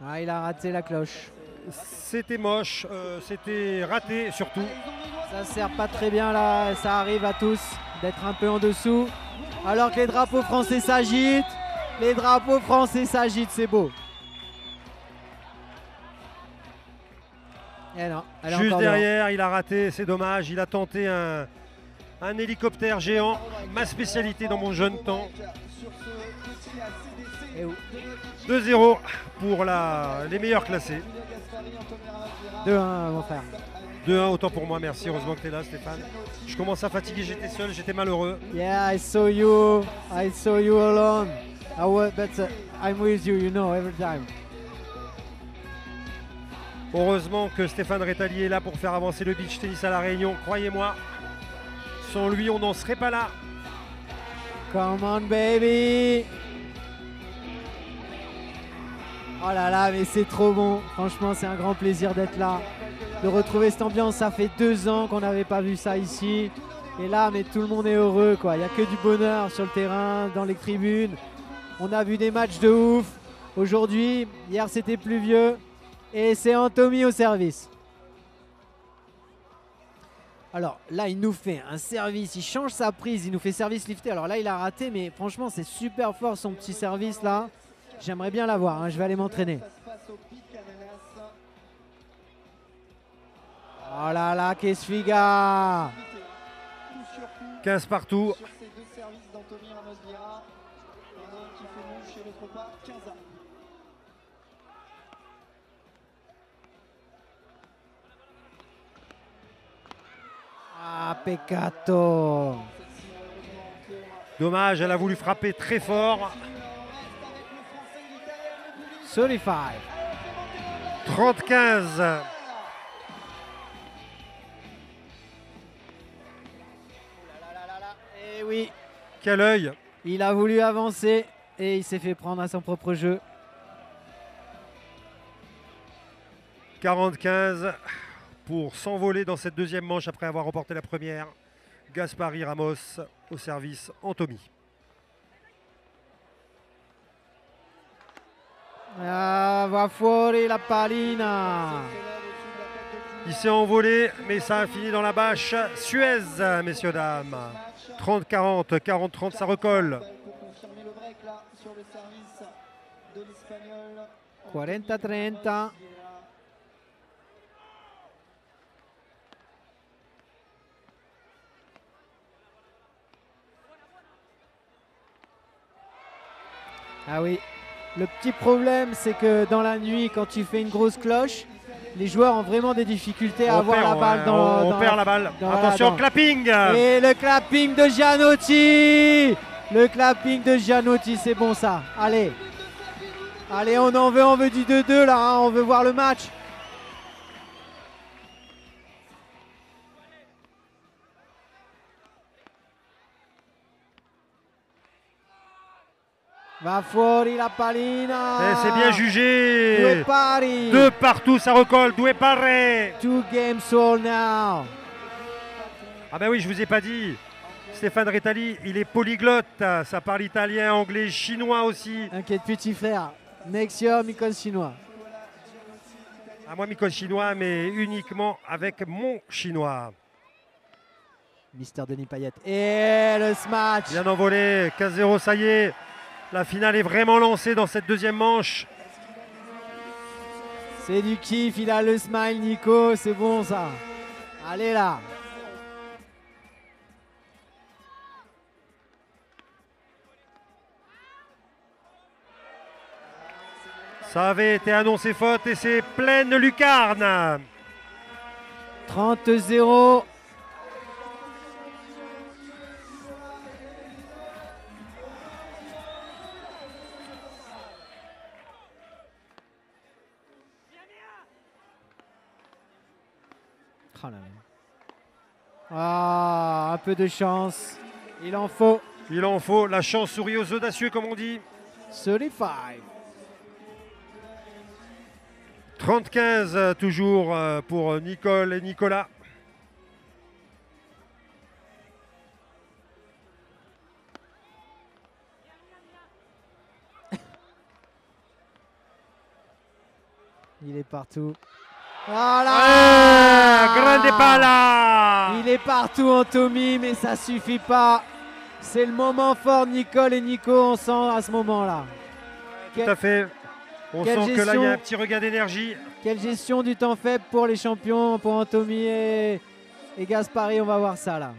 Ah, il a raté la cloche. C'était moche, c'était raté surtout. Ça sert pas très bien là, ça arrive à tous d'être un peu en dessous. Alors que les drapeaux français s'agitent. Les drapeaux français s'agitent, c'est beau. Eh non, elle est Juste encore derrière, il a raté, c'est dommage. Il a tenté un hélicoptère géant, ma spécialité dans mon jeune temps. dehors. 2-0 pour les meilleurs classés. 2-1 mon frère. 2-1, autant pour moi, merci. Heureusement que tu es là, Stéphane. Je commence à fatiguer, j'étais seul, j'étais malheureux. Yeah, I saw you alone. I'm with you, you know, every time. Heureusement que Stéphane Rétali est là pour faire avancer le beach tennis à La Réunion. Croyez-moi, sans lui, on n'en serait pas là. Come on, baby. Oh là là, mais c'est trop bon. Franchement, c'est un grand plaisir d'être là. De retrouver cette ambiance, ça fait 2 ans qu'on n'avait pas vu ça ici. Et là, mais tout le monde est heureux, quoi. Il n'y a que du bonheur sur le terrain, dans les tribunes. On a vu des matchs de ouf. Aujourd'hui, hier c'était pluvieux. Et c'est Anthony au service. Alors là, il nous fait un service. Il change sa prise. Il nous fait service lifté. Alors là, il a raté. Mais franchement, c'est super fort son petit service là. J'aimerais bien l'avoir. Hein. Je vais aller m'entraîner. Oh là là, qu'est-ce figa. 15 partout. Sur ces 2 services d'Anthony Ramos Vieira, il y en a un qui fait mouche chez l'autre pas, 15 ans. Ah, peccato. Dommage, elle a voulu frapper très fort. 35. 30-15. Et oui, Quel œil. il a voulu avancer et il s'est fait prendre à son propre jeu. 40-15 pour s'envoler dans cette deuxième manche après avoir remporté la première. Gaspari Ramos au service Anthony. Ah, va fuori la pallina. Il s'est envolé, mais ça a fini dans la bâche. Suez, messieurs, dames. 30-40, 40-30, ça recolle. Pour confirmer le break là sur le service de l'Espagnol. 40-30. Ah oui, le petit problème c'est que dans la nuit quand tu fais une grosse cloche, les joueurs ont vraiment des difficultés à avoir la balle on perd la balle. Attention, clapping. Et le clapping de Gianotti. Le clapping de Gianotti, c'est bon ça. Allez. Allez, on veut du 2-2 là, hein, on veut voir le match. Va fuori la pallina. Et c'est bien jugé. Due pari. 2 partout, ça recolle. Due pare. 2 games all now. Ah ben oui, je vous ai pas dit. Stéphane Rétali, il est polyglotte. Ça parle italien, anglais, chinois aussi. Inquiète petit frère. Next year, Mikol chinois. À moi, Mikol chinois, mais uniquement avec mon chinois. Mister Denis Payet. Et le smash. Bien envolé. 15-0, ça y est. La finale est vraiment lancée dans cette deuxième manche. C'est du kiff, il a le smile Nico, c'est bon ça. Allez là. Ça avait été annoncé faute et c'est pleine lucarne. 30-0. Oh là là. Ah, un peu de chance. Il en faut. Il en faut. La chance sourit aux audacieux, comme on dit. 35. 30-15 toujours pour Nicole et Nicolas. Il est partout. Voilà. Grande pala. Il est partout Anthony, mais ça suffit pas. C'est le moment fort de Nicole et Nico, on sent à ce moment-là. Tout à fait. On Quelle sent que là, il y a gestion. un petit regain d'énergie. Quelle gestion du temps faible pour les champions, pour Anthony et Gaspari. On va voir ça là.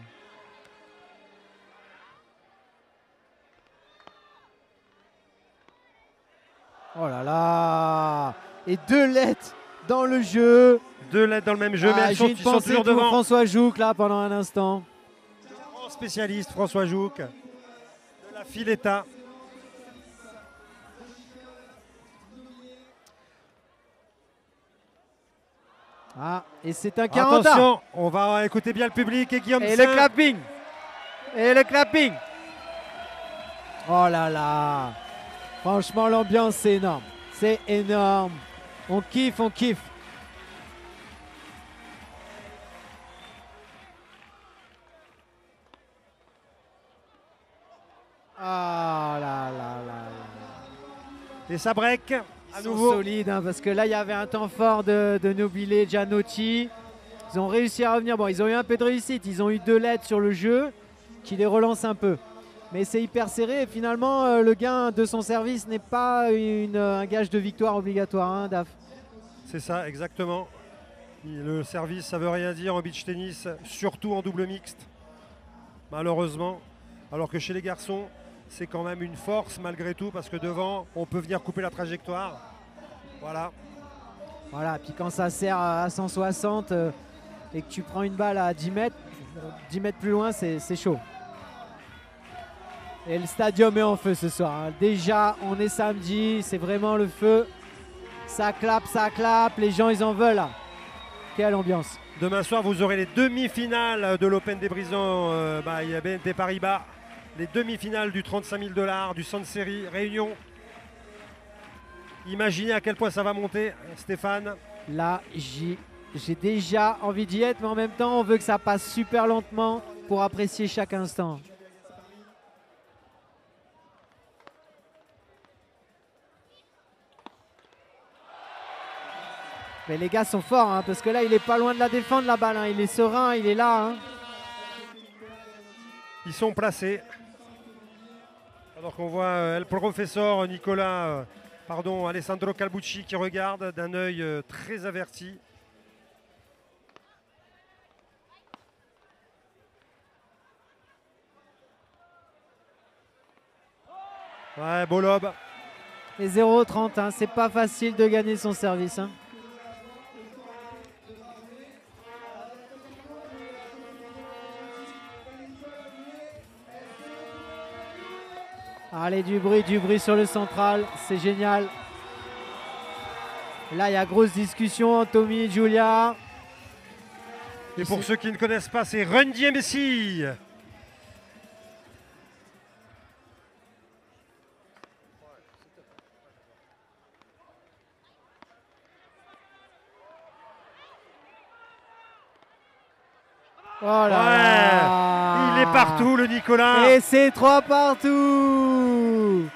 Oh là là. Et 2 lettres dans le jeu. 2 lettres dans le même jeu, mais J'ai une ils sont pensée toujours pour devant. François Jouc là pendant un instant. Grand spécialiste François Jouc de la Filetta. Ah, et c'est un 40. Attention, on va écouter bien le public et Guillaume Et Saint. le clapping. Et le clapping. Oh là là. Franchement, l'ambiance, c'est énorme. C'est énorme. On kiffe, on kiffe. Ah là là là là. Et ça break à Ils sont nouveau. solides, hein, parce que là, il y avait un temps fort de Nobile, Gianotti. Ils ont réussi à revenir. Bon, ils ont eu un peu de réussite. Ils ont eu 2 lettres sur le jeu qui les relancent un peu. Mais c'est hyper serré. Et finalement, le gain de son service n'est pas un gage de victoire obligatoire, hein, Daf. C'est ça, exactement. Le service, ça veut rien dire en beach tennis, surtout en double mixte, malheureusement. Alors que chez les garçons, c'est quand même une force malgré tout, parce que devant, on peut venir couper la trajectoire. Voilà. Voilà, puis quand ça sert à 160 et que tu prends une balle à 10 mètres plus loin, c'est chaud. Et le stadium est en feu ce soir, hein. Déjà, on est samedi, c'est vraiment le feu. Ça clappe, les gens ils en veulent là. Quelle ambiance. Demain soir, vous aurez les demi-finales de l'Open des Brisants BNP Paribas. Les demi-finales du 35 000 $, du Centre Série, Réunion. Imaginez à quel point ça va monter, Stéphane. Là, j'ai déjà envie d'y être, mais en même temps, on veut que ça passe super lentement pour apprécier chaque instant. Mais les gars sont forts, hein, parce que là, il est pas loin de la défendre, la balle, hein. Il est serein, il est là, hein. Ils sont placés. Alors qu'on voit le professeur Alessandro Calbucci qui regarde d'un œil très averti. Ouais, beau lob. Et 0-30, hein, c'est pas facile de gagner son service, hein. Allez, du bruit sur le central, c'est génial. Là, il y a grosse discussion, Tommy et Julia. Et pour ceux qui ne connaissent pas, c'est Run DMC. Oh là là. Il est partout, le Nicolas. Et c'est 3 partout.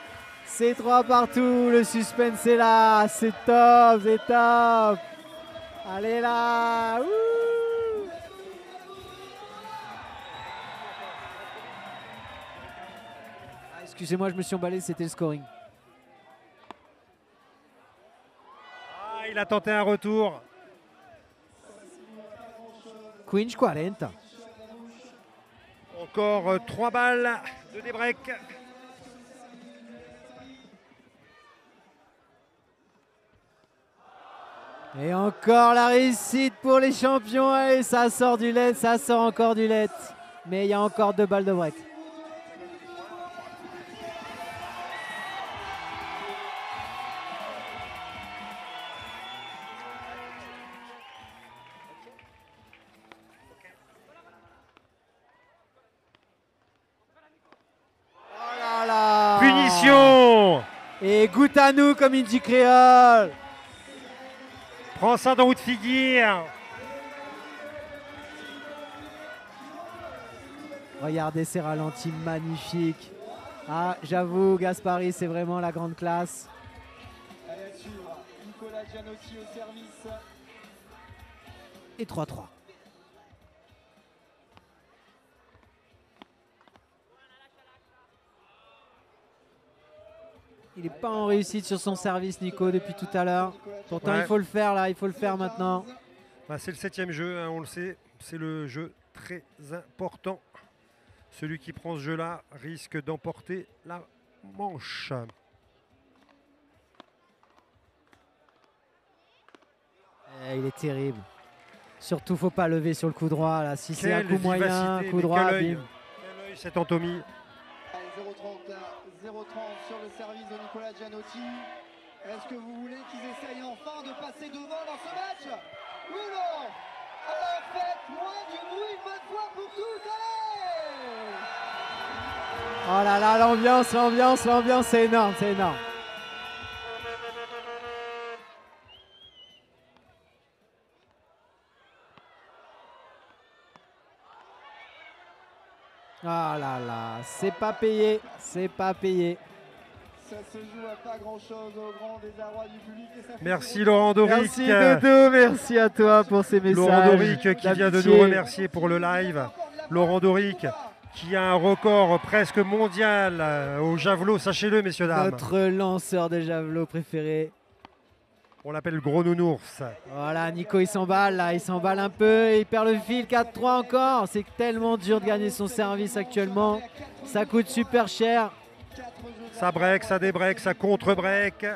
C'est 3 partout. Le suspense est là. C'est top, c'est top. Allez là. Ouh. Ah, excusez-moi, je me suis emballé, c'était le scoring. Ah, il a tenté un retour. 15-40. Encore 3 balles de débreak. Et encore la réussite pour les champions. Et ça sort du LED, ça sort encore du LED. Mais il y a encore 2 balles de break. Oh là là. Punition. Et goûte à nous comme il dit créole. Prends ça dans haut de figure. Regardez ces ralentis magnifiques. Ah, j'avoue, Gaspari, c'est vraiment la grande classe. Allez à suivre, Nicolas Gianotti au service. Et 3-3. Il n'est pas en réussite sur son service, Nico, depuis tout à l'heure. Pourtant, Ouais. il faut le faire là, il faut le faire maintenant. Bah, c'est le 7e jeu, hein, on le sait. C'est le jeu très important. Celui qui prend ce jeu-là risque d'emporter la manche. Il est terrible. Surtout, faut pas lever sur le coup droit. Là. Si c'est un Quelle coup moyen, vivacité, coup mais droit, quel œil. bim. Quel œil, cet Anthony. Allez, 0,30 sur le service de Nicolas Gianotti. Est-ce que vous voulez qu'ils essayent enfin de passer devant dans ce match? Oui ou non? Alors faites moins du bruit une bonne fois pour toutes, allez! Oh là là, l'ambiance, c'est énorme, c'est énorme. Ah là là, c'est pas payé, c'est pas payé. Ça se joue à pas grand chose au grand désarroi du public. Et ça fait Merci 0,30. Laurent Doric. Merci Dodo, merci à toi pour ces messages. Laurent Doric qui vient de d'amitié. nous remercier pour le live. Laurent Doric qui a un record presque mondial au javelot, sachez-le messieurs dames. Notre lanceur de javelot préféré. On l'appelle le gros nounours. Voilà, Nico il s'emballe là, il s'emballe un peu, il perd le fil, 4-3 encore. C'est tellement dur de gagner son service actuellement. Ça coûte super cher. Ça break, ça débreak, ça contre-break.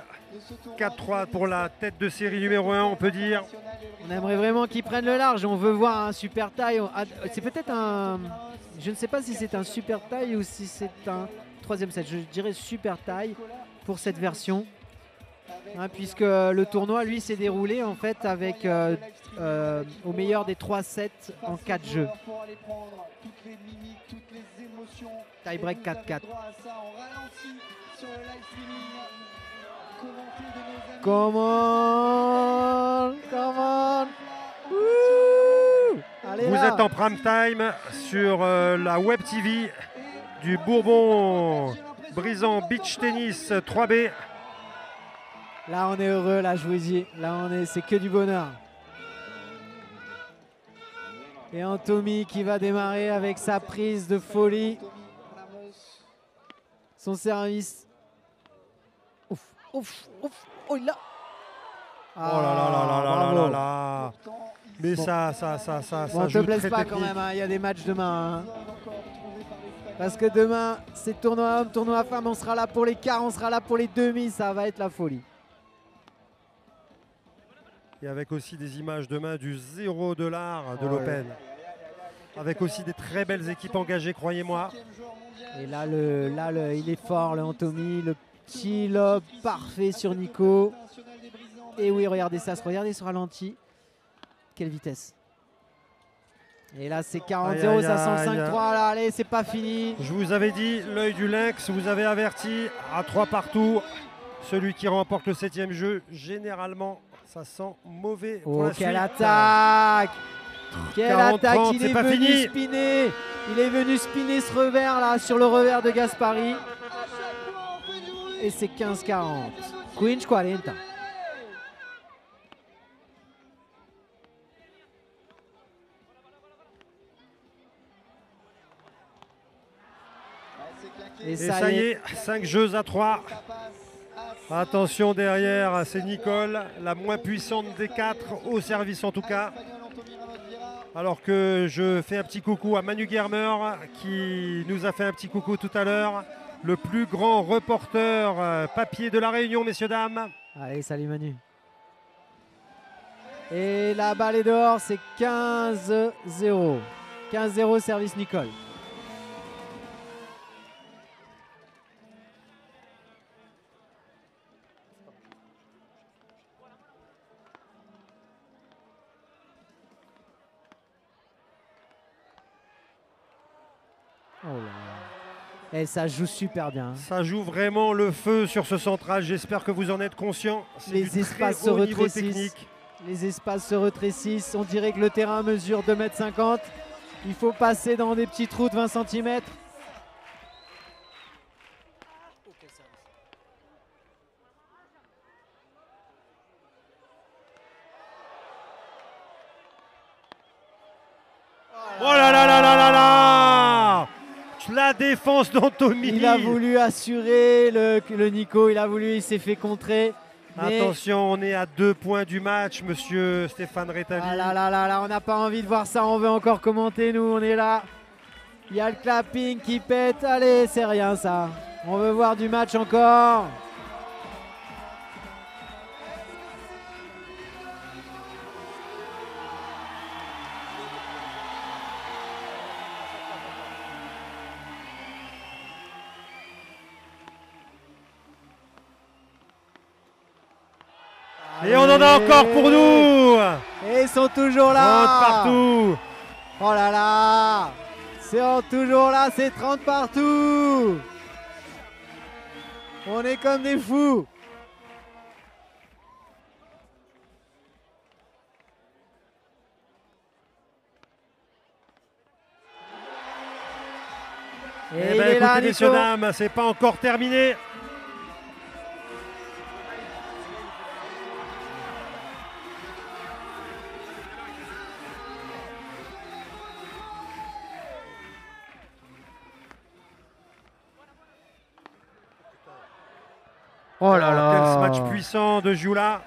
4-3 pour la tête de série numéro 1, on peut dire. On aimerait vraiment qu'il prenne le large. On veut voir un super taille. C'est peut-être un... Je ne sais pas si c'est un super taille ou si c'est un troisième set. Je dirais super taille pour cette version. Hein, puisque le tournoi, lui, s'est déroulé en fait avec au meilleur des 3 sets en 4 jeux. Tie break 4-4. Come on, come on. Wouh. Allez, Vous là. êtes en prime time sur la web TV du Bourbon Brisant Beach Tennis 3B. Là, on est heureux, là, je vous dis. Là, c'est que du bonheur. Et Anthony qui va démarrer avec sa prise de folie. Son service. Ouf, ouf, ouf. Oh, il l'a. Oh là là là là là bravo. là là. Mais Bon. ça Bon, te joue blesse très pas technique. quand même, hein. Il y a des matchs demain. Hein. Parce que demain, c'est tournoi homme, tournoi femme. On sera là pour les quarts, on sera là pour les demi. Ça va être la folie. Et avec aussi des images demain du $0 de Ouais. l'Open. Avec aussi des très belles équipes engagées, croyez-moi. Et là, il est fort, le Anthony. Le petit lob parfait sur Nico. Et oui, regardez ça, regardez ce ralenti. Quelle vitesse. Et là, c'est 40-0, Aïe, ça aïe, sent aïe. 5-3. Là, allez, c'est pas fini. Je vous avais dit, l'œil du lynx, vous avez averti à 3 partout. Celui qui remporte le 7e jeu, généralement, ça sent mauvais pour Oh, la quelle suite. attaque! Quelle 40-30, attaque! Il c'est est pas venu fini. spinner. Il est venu spinner ce revers là sur le revers de Gaspari. Et c'est 15-40. 15-40. Et ça y est, 5 jeux à 3. Attention derrière, c'est Nicole, la moins puissante des 4, au service en tout cas. Alors que je fais un petit coucou à Manu Germer qui nous a fait un petit coucou tout à l'heure. Le plus grand reporter papier de la Réunion, messieurs, dames. Allez, salut Manu. Et la balle est dehors, c'est 15-0. 15-0 service Nicole. Oh là là. Et ça joue super bien. Ça joue vraiment le feu sur ce central. J'espère que vous en êtes conscients. C'est Les du très espaces se haut niveau rétrécissent. technique. Les espaces se rétrécissent. On dirait que le terrain mesure 2,50 m. Il faut passer dans des petits trous de 20 cm. Oh là là là là là là! la défense d'Anthony. Il a voulu assurer le Nico, il s'est fait contrer. Mais... Attention, on est à 2 points du match, monsieur Stéphane Rétali. Ah là là là là, on n'a pas envie de voir ça, on veut encore commenter, nous, on est là. Il y a le clapping qui pète, allez, c'est rien ça. On veut voir du match encore. Et on en a encore pour nous. Et ils sont toujours là. 30 partout. Oh là là. C'est toujours là, c'est 30 partout. On est comme des fous. Eh bien, écoutez, messieurs, dames, c'est pas encore terminé. Oh là là. Quel match puissant de Joula.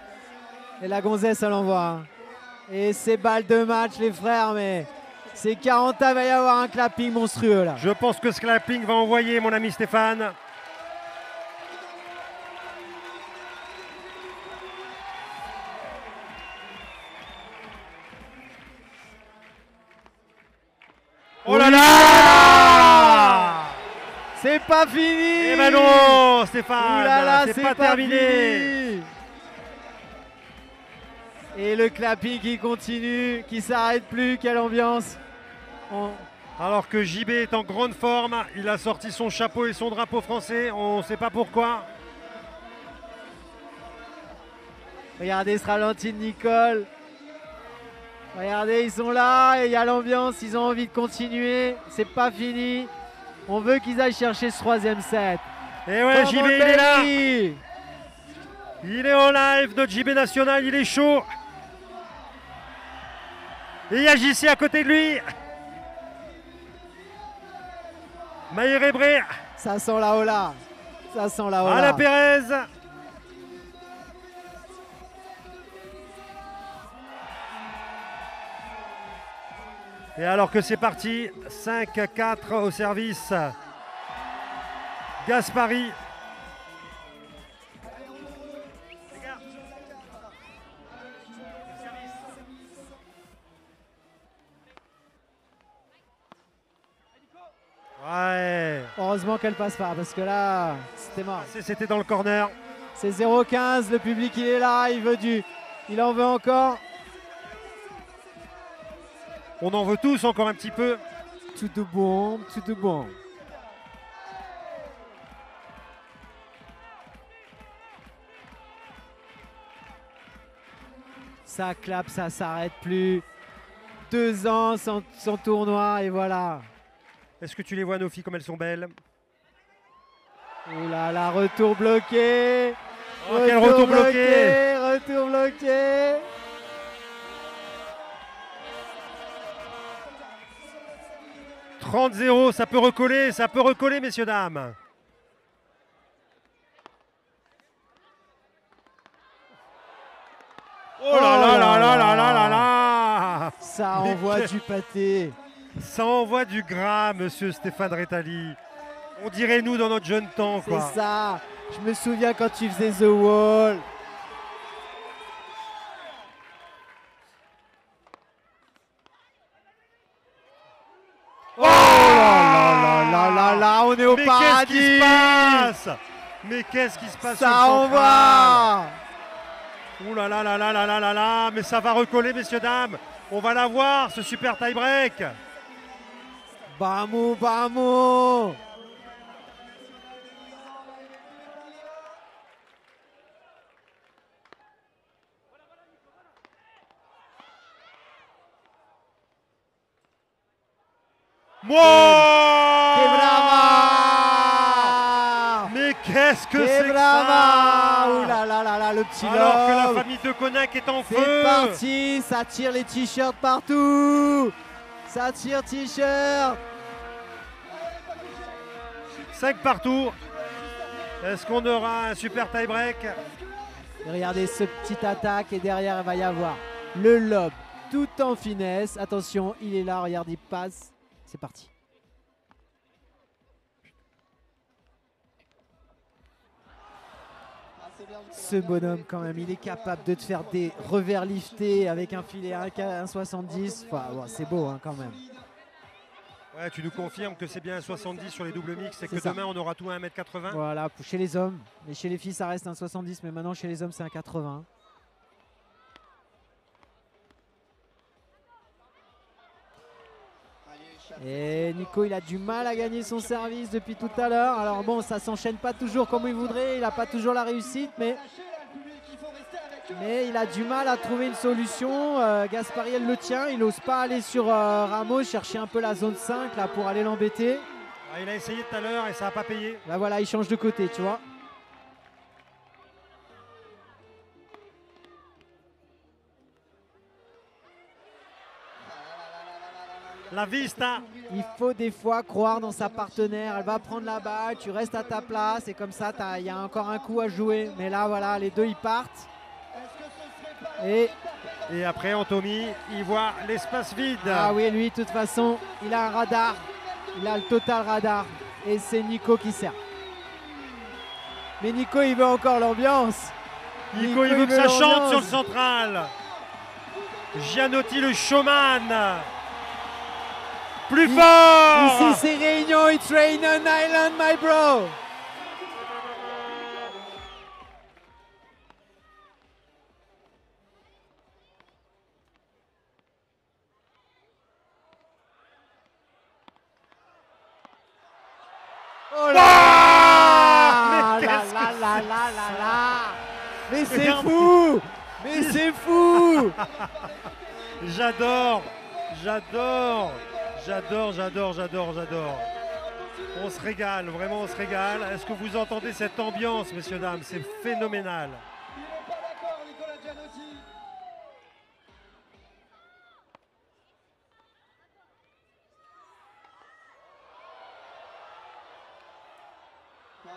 Et la gonzesse à l'envoi. Et c'est balle de match, les frères, mais c'est 40, il va y avoir un clapping monstrueux là. Je pense que ce clapping va envoyer, mon ami Stéphane. Oh là là! C'est pas fini! Eh ben non, Stéphane, c'est pas terminé. Fini. Et le clapping qui continue, qui s'arrête plus, quelle ambiance! Alors que JB est en grande forme, il a sorti son chapeau et son drapeau français, on ne sait pas pourquoi. Regardez ce ralenti de Nicole. Regardez, ils sont là, et il y a l'ambiance, ils ont envie de continuer, c'est pas fini. On veut qu'ils aillent chercher ce 3e set. Et ouais, JB, il est là. Il est en live, notre JB national, il est chaud. Et il y a JC à côté de lui. Maïr Ebré. Ça sent la Ola. Ça sent la Ola. Ala Pérez. Et alors que c'est parti, 5-4 au service. Gaspari. Ouais. Heureusement qu'elle passe pas, parce que là, c'était mort. C'était dans le corner. C'est 0-15, le public il est là, il en veut encore. On en veut tous encore un petit peu. Tout de bon, tout de bon. Ça clappe, ça s'arrête plus. 2 ans sans tournoi et voilà. Est-ce que tu les vois, nos filles, comme elles sont belles? Oh là là, retour bloqué. Oh, quel retour bloqué. Retour bloqué. « 30-0, ça peut recoller, messieurs, dames. Oh là là là là là là là là. Ça envoie du pâté. Ça envoie du gras, monsieur Stéphane Rétali. On dirait nous dans notre jeune temps, quoi. C'est ça. Je me souviens quand tu faisais The Wall. Oh là là là là là, on est au paradis. Qu'est-ce qui se passe? Mais qu'est-ce qui se passe? Ça envoie. Ouh là là là là là là là là. Mais ça va recoller, messieurs, dames. On va la voir, ce super tie-break. Bamou, bamou. Mais qu'est-ce que c'est que ça? Ouh là là là là, le petit Alors que love. la famille de Cognac est en feu. C'est parti, ça tire les t-shirts partout. Ça tire t-shirt. 5 partout. Est-ce qu'on aura un super tie-break? Et regardez ce petit attaque et derrière il va y avoir le lob tout en finesse. Attention, il est là, regarde, il passe. C'est parti. Ce bonhomme quand même, il est capable de te faire des revers liftés avec un filet 1,70. Enfin, bon, c'est beau hein, quand même. Ouais, tu nous confirmes que c'est bien un 70 sur les doubles mix et que ça. demain on aura tout à 1m80. Voilà, chez les hommes. Mais chez les filles, ça reste un 70, mais maintenant chez les hommes, c'est un 80. Et Nico, il a du mal à gagner son service depuis tout à l'heure. Alors bon, ça s'enchaîne pas toujours comme il voudrait. Il n'a pas toujours la réussite, mais il a du mal à trouver une solution. Gaspariel le tient. Il n'ose pas aller sur Ramos, chercher un peu la zone 5 là, pour aller l'embêter. Ah, il a essayé tout à l'heure et ça n'a pas payé. Là voilà, il change de côté, tu vois. La vista. Il faut des fois croire dans sa partenaire. Elle va prendre la balle, tu restes à ta place et comme ça, il y a encore un coup à jouer. Mais là, voilà, les deux, ils partent. Et après, Anthony, il voit l'espace vide. Ah oui, lui, de toute façon, il a un radar. Il a le total radar. Et c'est Nico qui sert. Mais Nico, il veut encore l'ambiance. Nico, il veut que ça chante sur le central. Gianotti, le showman. Plus fort. Ici, c'est Réunion. It's Réunion Island, my bro. Oh là là. Mais c'est fou. Mais c'est fou. J'adore. On se régale, vraiment on se régale. Est-ce que vous entendez cette ambiance, messieurs, dames? C'est phénoménal. Il n'est pas d'accord, Nicolas Gianotti.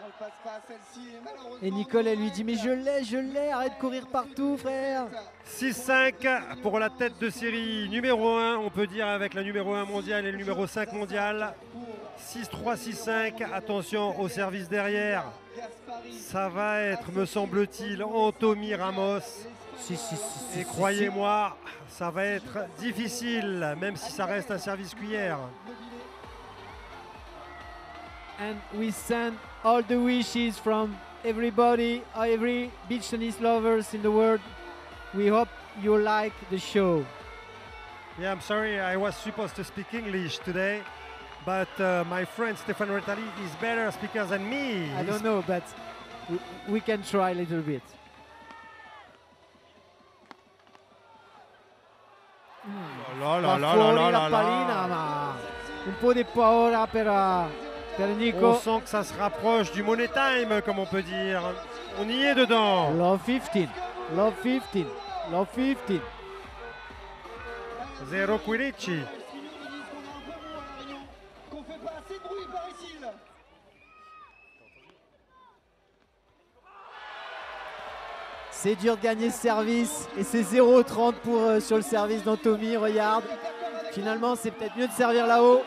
Elle passe pas celle-ci et malheureusement. Et Nicole, elle lui dit mais je l'ai, arrête de courir partout, frère. 6-5 pour la tête de série numéro 1, on peut dire avec la numéro 1 mondiale et le numéro 5 mondial. 6-3, 6-5, attention au service derrière. Ça va être, me semble-t-il, Anthony Ramos. Et croyez-moi, ça va être difficile, même si ça reste un service cuillère. And we send all the wishes from everybody, every beach tennis lovers in the world. We hope you like the show. Yeah, I'm sorry, I was supposed to speak English today, but my friend Stefano Rettali is better speaker than me. I don't know, but we can try a little bit. La pallina, ma un po' di paura per Nico. On sent que ça se rapproche du money time, comme on peut dire. On y est dedans. Love 15, love 15, love 15. 0-15. Qu'on fait pas assez de bruit par ici, là. C'est dur de gagner ce service et c'est 0,30 pour sur le service d'Anthony, regarde. Finalement, c'est peut-être mieux de servir là-haut.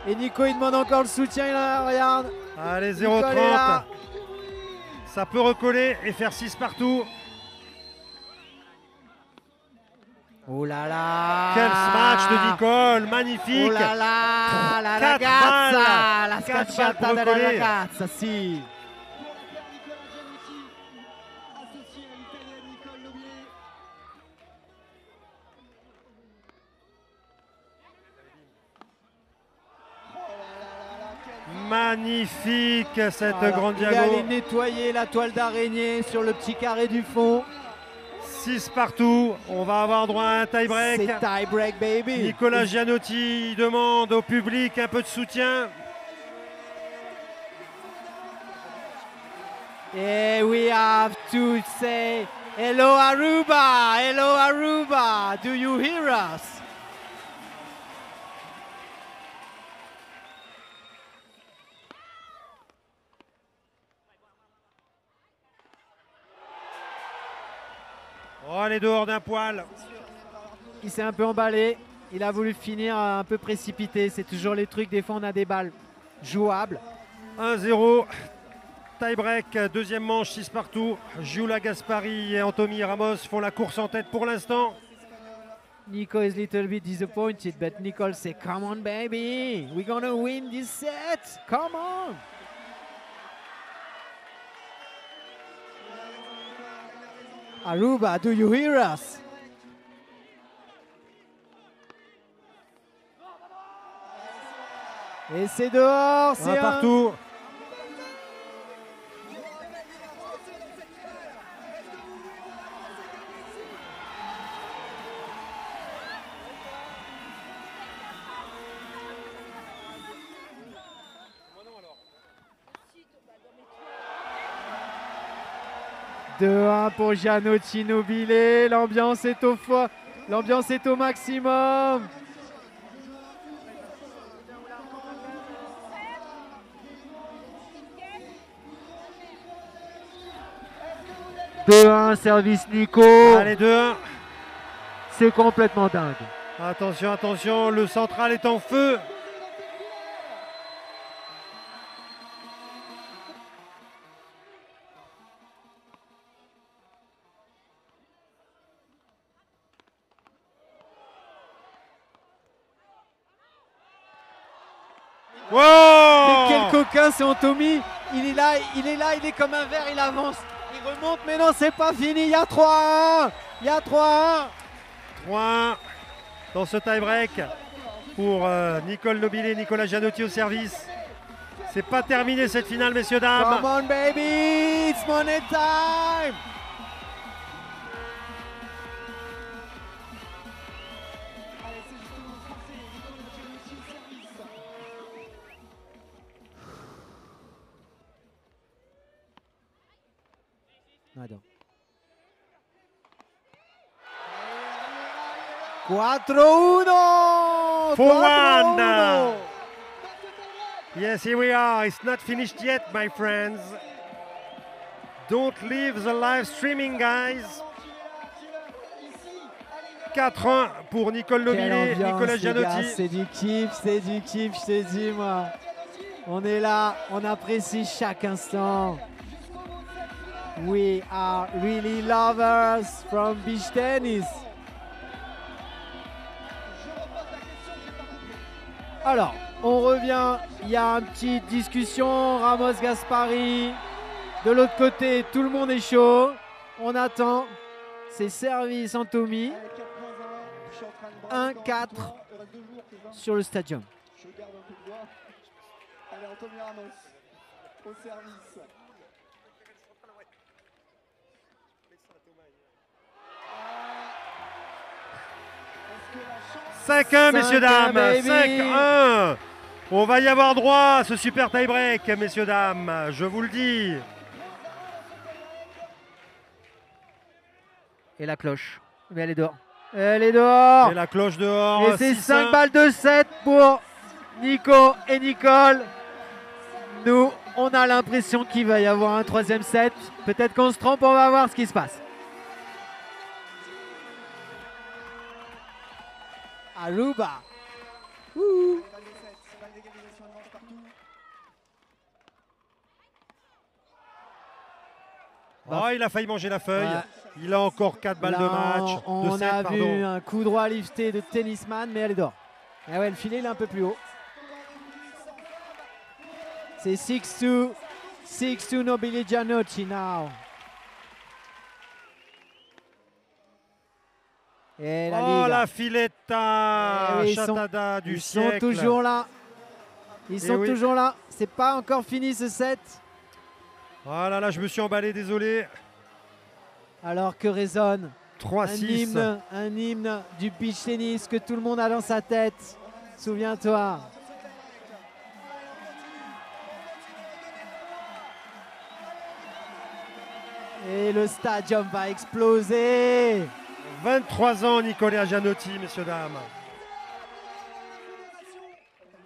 Et Nico, il demande encore le soutien, là, regarde. Allez, 0,30. Ça peut recoller et faire 6 partout. Oh là là. Quel smash de Nicole, magnifique. Oh là là, la 4 ragazza, balles. la 4 balles pour scacciata della recoller. ragazza, si. Associé à l'Italienne Nicole Loubier. Magnifique cette Voilà. grande Il est diago. allé nettoyer la toile d'araignée sur le petit carré du fond. 6 partout. On va avoir droit à un tie-break. C'est tie break, baby. Nicolas Gianotti demande au public un peu de soutien. And we have to say hello Aruba, hello Aruba. Do you hear us? Oh, elle est dehors d'un poil. Il s'est un peu emballé. Il a voulu finir un peu précipité. C'est toujours les trucs. Des fois, on a des balles jouables. 1-0. Tie-break, deuxième manche, 6 partout. Giulia Gaspari et Anthony Ramos font la course en tête pour l'instant. Nico is a little bit disappointed, but Nicole say, come on, baby. We're gonna win this set. Come on. Aruba, do you hear us? Et c'est dehors, c'est Un partout. « 2-1 pour Giannotti Nobile. L'ambiance est au maximum. « 2-1, service Nico. » Allez, 2-1. C'est complètement dingue. Attention, attention, le central est en feu. Wow! Mais quel coquin, c'est Anthony. Il est là, il est comme un verre, il avance. Il remonte, mais non, c'est pas fini. Il y a 3-1. Il y a 3-1. 3-1 dans ce tie-break pour Nicole Nobile et Nicolas Giannotti au service. C'est pas terminé cette finale, messieurs, dames. Come on, baby. It's money time. Attends. 4-1. 4-1. Yes, here we are. It's not finished yet, my friends. Don't leave the live streaming, guys. 4-1 pour Nicole Nobile et Nicolas Giannotti. C'est du kiff, je te dis, moi. On est là, on apprécie chaque instant. We are really lovers from beach tennis. Alors, on revient, il y a une petite discussion, Ramos Gaspari. De l'autre côté, tout le monde est chaud. On attend. C'est service Anthony. 1-4 sur le stadium. Je garde un peu de doigt. Allez, Anthony Ramos au service. 5-1, messieurs, dames. baby. 5-1. On va y avoir droit à ce super tie-break, messieurs, dames. Je vous le dis. Et la cloche. Mais elle est dehors. Elle est dehors. Et la cloche dehors. Et c'est 6-1. 5 balles de 7 pour Nico et Nicole. Nous, on a l'impression qu'il va y avoir un troisième set. Peut-être qu'on se trompe, on va voir ce qui se passe. Aruba. Ouh. Oh, il a failli manger la feuille. Ouais. Il a encore 4 balles Là, de match. on de 7, a pardon. vu un coup droit lifté de tennisman, mais elle est dehors. Et ouais, le filet il est un peu plus haut. C'est 6-2. 6-2 Nobile Giannotti now. Et la Oh, Liga. la filetta Eh oui, chatada du Ils siècle. sont toujours là. Ils sont oui. toujours là. C'est pas encore fini ce set. Oh là là, je me suis emballé, désolé. Alors que résonne un 3-6. hymne du beach tennis que tout le monde a dans sa tête. Souviens-toi. Et le stadium va exploser. 23 ans, Nicolas Giannotti, messieurs, dames.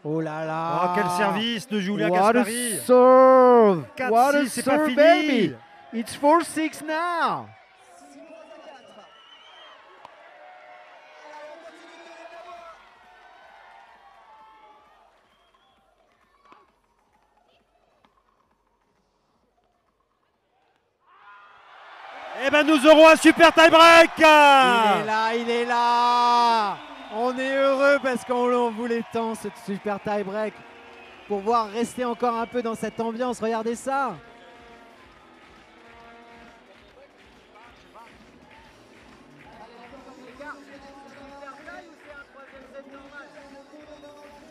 Oh là là. Oh, quel service de Giulia What a Gaspari. serve. 4-6, What a c'est pas serve, fini. baby. It's 4-6 now. Eh ben nous aurons un super tie-break. Il est là, il est là. On est heureux parce qu'on voulait tant ce super tie-break pour pouvoir rester encore un peu dans cette ambiance. Regardez ça.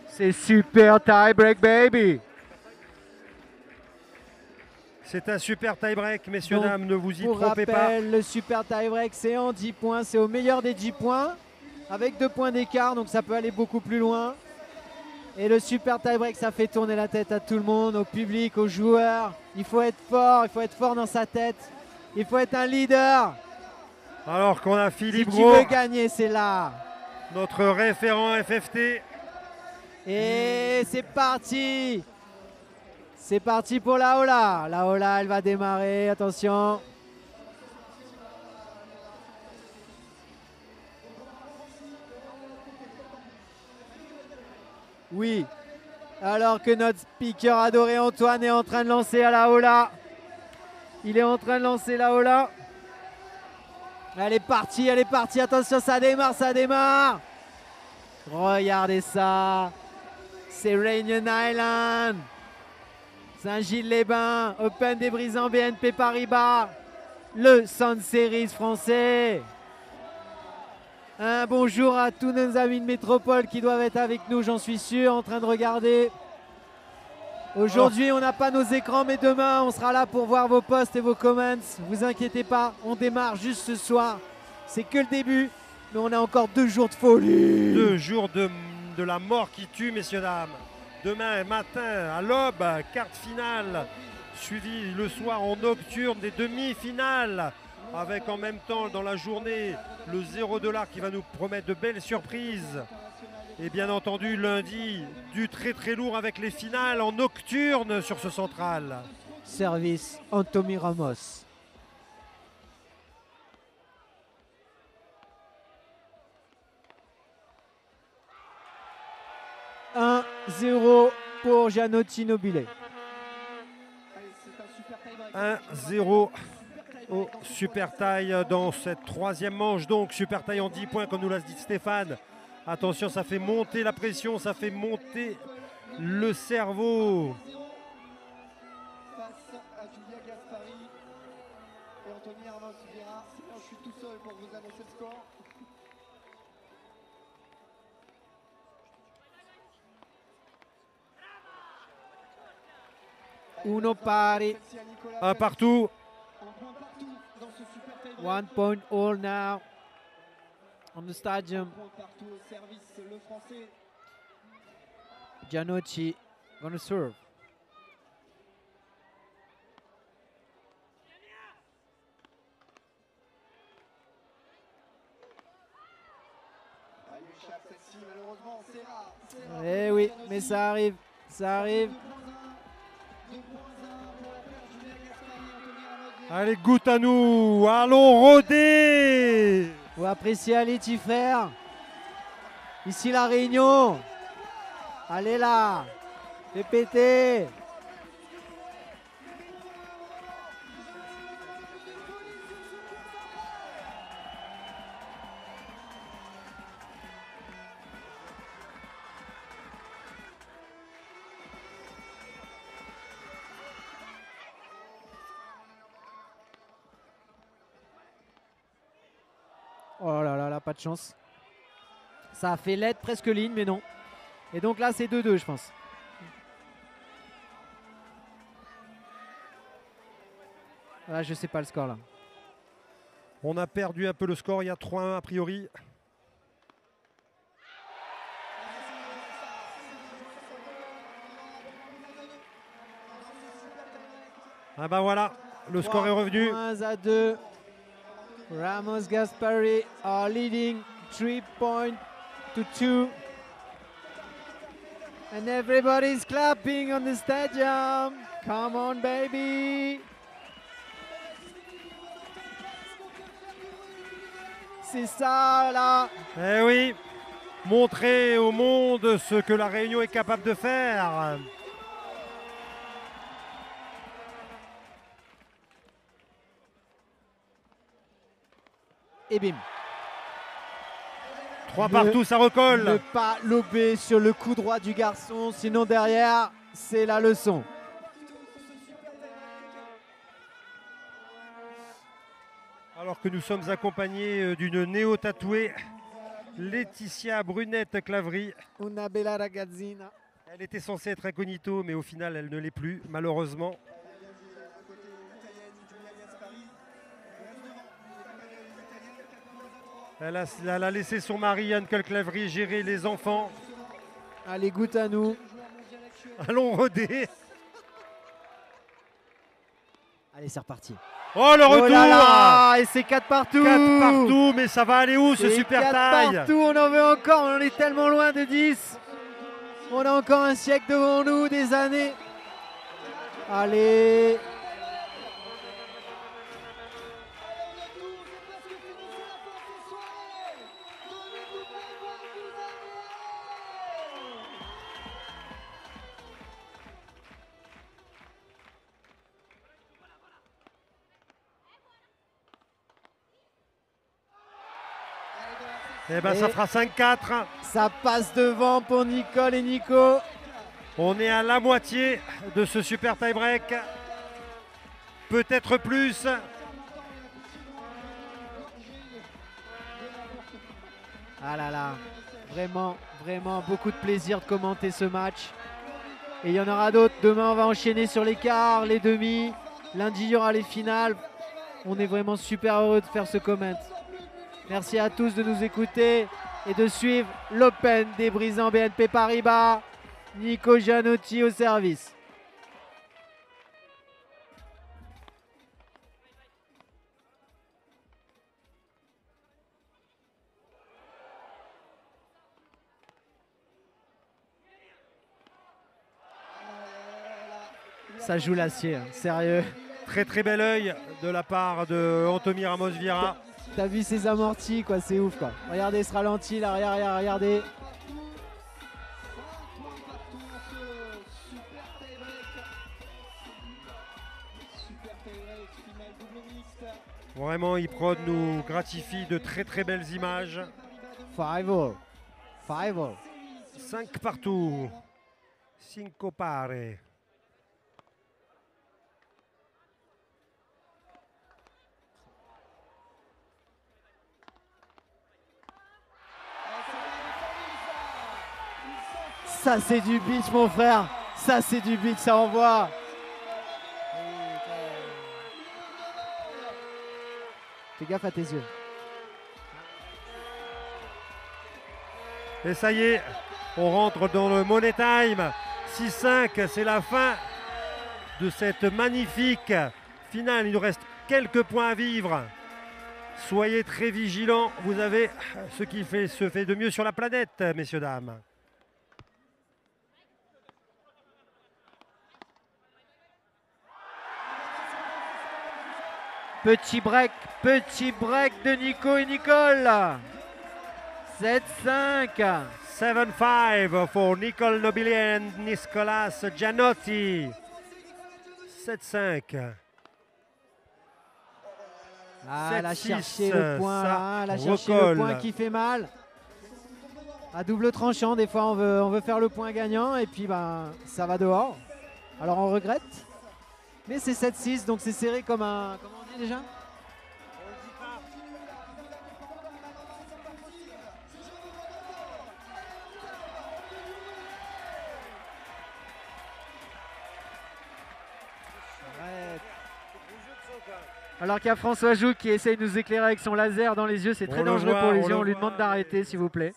C'est super tie-break, baby. C'est un super tie-break, messieurs, dames, ne vous y pour trompez rappel, pas. le super tie-break, c'est en 10 points. C'est au meilleur des 10 points, avec 2 points d'écart, donc ça peut aller beaucoup plus loin. Et le super tie-break, ça fait tourner la tête à tout le monde, au public, aux joueurs. Il faut être fort dans sa tête. Il faut être un leader. Alors qu'on a Philippe Si tu Gros, veux gagner, c'est là. notre référent FFT. Et c'est parti. C'est parti pour la Ola. La Ola, elle va démarrer. Attention. Oui. Alors que notre speaker adoré Antoine est en train de lancer à la Ola. Il est en train de lancer la Ola. Elle est partie, elle est partie. Attention, ça démarre, ça démarre. Regardez ça. C'est Réunion Island. Saint-Gilles-les-Bains, Open des Brisants BNP Paribas, le Sun Series français. Un bonjour à tous nos amis de métropole qui doivent être avec nous, j'en suis sûr, en train de regarder. Aujourd'hui, on n'a pas nos écrans, mais demain, on sera là pour voir vos posts et vos comments. Vous inquiétez pas, on démarre juste ce soir. C'est que le début, mais on a encore 2 jours de folie. 2 jours de la mort qui tue, messieurs, dames. Demain matin, à l'aube, quart finale, suivi le soir en nocturne des demi-finales, avec en même temps dans la journée le $0 qui va nous promettre de belles surprises. Et bien entendu lundi, du très très lourd avec les finales en nocturne sur ce central. Service Anthony Ramos. « 1-0 pour Gianotti Nobile. 1-0 au super taille dans cette 3e manche. Donc super taille en 10 points comme nous l'a dit Stéphane. Attention, ça fait monter la pression, ça fait monter le cerveau. Face à Julia Gaspari et Anthony Ramos Vieira. Je suis tout seul pour vous annoncer le score. Uno pari. Un partout. 1 point all now on the stadium. Gianotti gonna serve. Eh oui, mais ça arrive, ça arrive. Allez, goûte à nous, allons rôder. Vous appréciez Ali Tiffer. Ici la Réunion. Allez là, fais péter. Oh là là, là, pas de chance. Ça a fait lettre presque ligne, mais non. Et donc là, c'est 2-2, je pense. Là, je sais pas le score, là. On a perdu un peu le score, il y a 3-1 a priori. Ah bah voilà, le score est revenu. 1-2. Ramos Gaspari are leading 3 points to 2. And everybody's clapping on the stadium. Come on, baby. C'est ça, là. Eh oui, montrer au monde ce que la Réunion est capable de faire. Et bim. 3 partout, ça recolle. Ne pas lober sur le coup droit du garçon, sinon derrière, c'est la leçon. Alors que nous sommes accompagnés d'une néo-tatouée, Laetitia Brunette-Claverie. Una bella ragazzina. Elle était censée être incognito, mais au final, elle ne l'est plus, malheureusement. Elle a laissé son mari, Anne-Claire Claverie, gérer les enfants. Allez, goûte à nous. Allons roder. Allez, c'est reparti. Oh, le retour! Oh là là, et c'est 4 partout. 4 partout, mais ça va aller où ce super taille? 4 partout, on en veut encore, on en est tellement loin de 10. On a encore un siècle devant nous, des années. Allez. Eh ben, ça fera 5-4. Ça passe devant pour Nicole et Nico. On est à la moitié de ce super tie-break. Peut-être plus. Ah là là, vraiment, vraiment beaucoup de plaisir de commenter ce match. Et il y en aura d'autres. Demain, on va enchaîner sur les quarts, les demi. Lundi, il y aura les finales. On est vraiment super heureux de faire ce comment. Merci à tous de nous écouter et de suivre l'Open des Brisants BNP Paribas. Nico Gianotti au service. Ça joue l'acier, hein, sérieux. Très très bel œil de la part de Anthony Ramos Vieira. T'as vu ses amortis, quoi, c'est ouf, quoi. Regardez ce ralenti, là, regardez. Vraiment, iProd nous gratifie de très très belles images. 5-all. 5 partout. 5 pare. Ça, c'est du beach, mon frère. Ça, c'est du beach, ça envoie. Fais gaffe à tes yeux. Et ça y est, on rentre dans le Money Time. 6-5, c'est la fin de cette magnifique finale. Il nous reste quelques points à vivre. Soyez très vigilants. Vous avez ce qui se fait de mieux sur la planète, messieurs, dames. Petit break de Nico et Nicole. 7-5. 7-5 pour Nicole Nobili et Nicolas Gianotti. 7-5. Ah, elle a 7-6, cherché le point, ça là, elle a cherché recolle. le point qui fait mal. À double tranchant, des fois on veut faire le point gagnant et puis ben, ça va dehors. Alors on regrette. Mais c'est 7-6, donc c'est serré comme un... Comment on dit déjà ? Alors qu'il y a François Joux qui essaye de nous éclairer avec son laser dans les yeux, c'est très dangereux pour les yeux, on lui demande d'arrêter s'il vous plaît.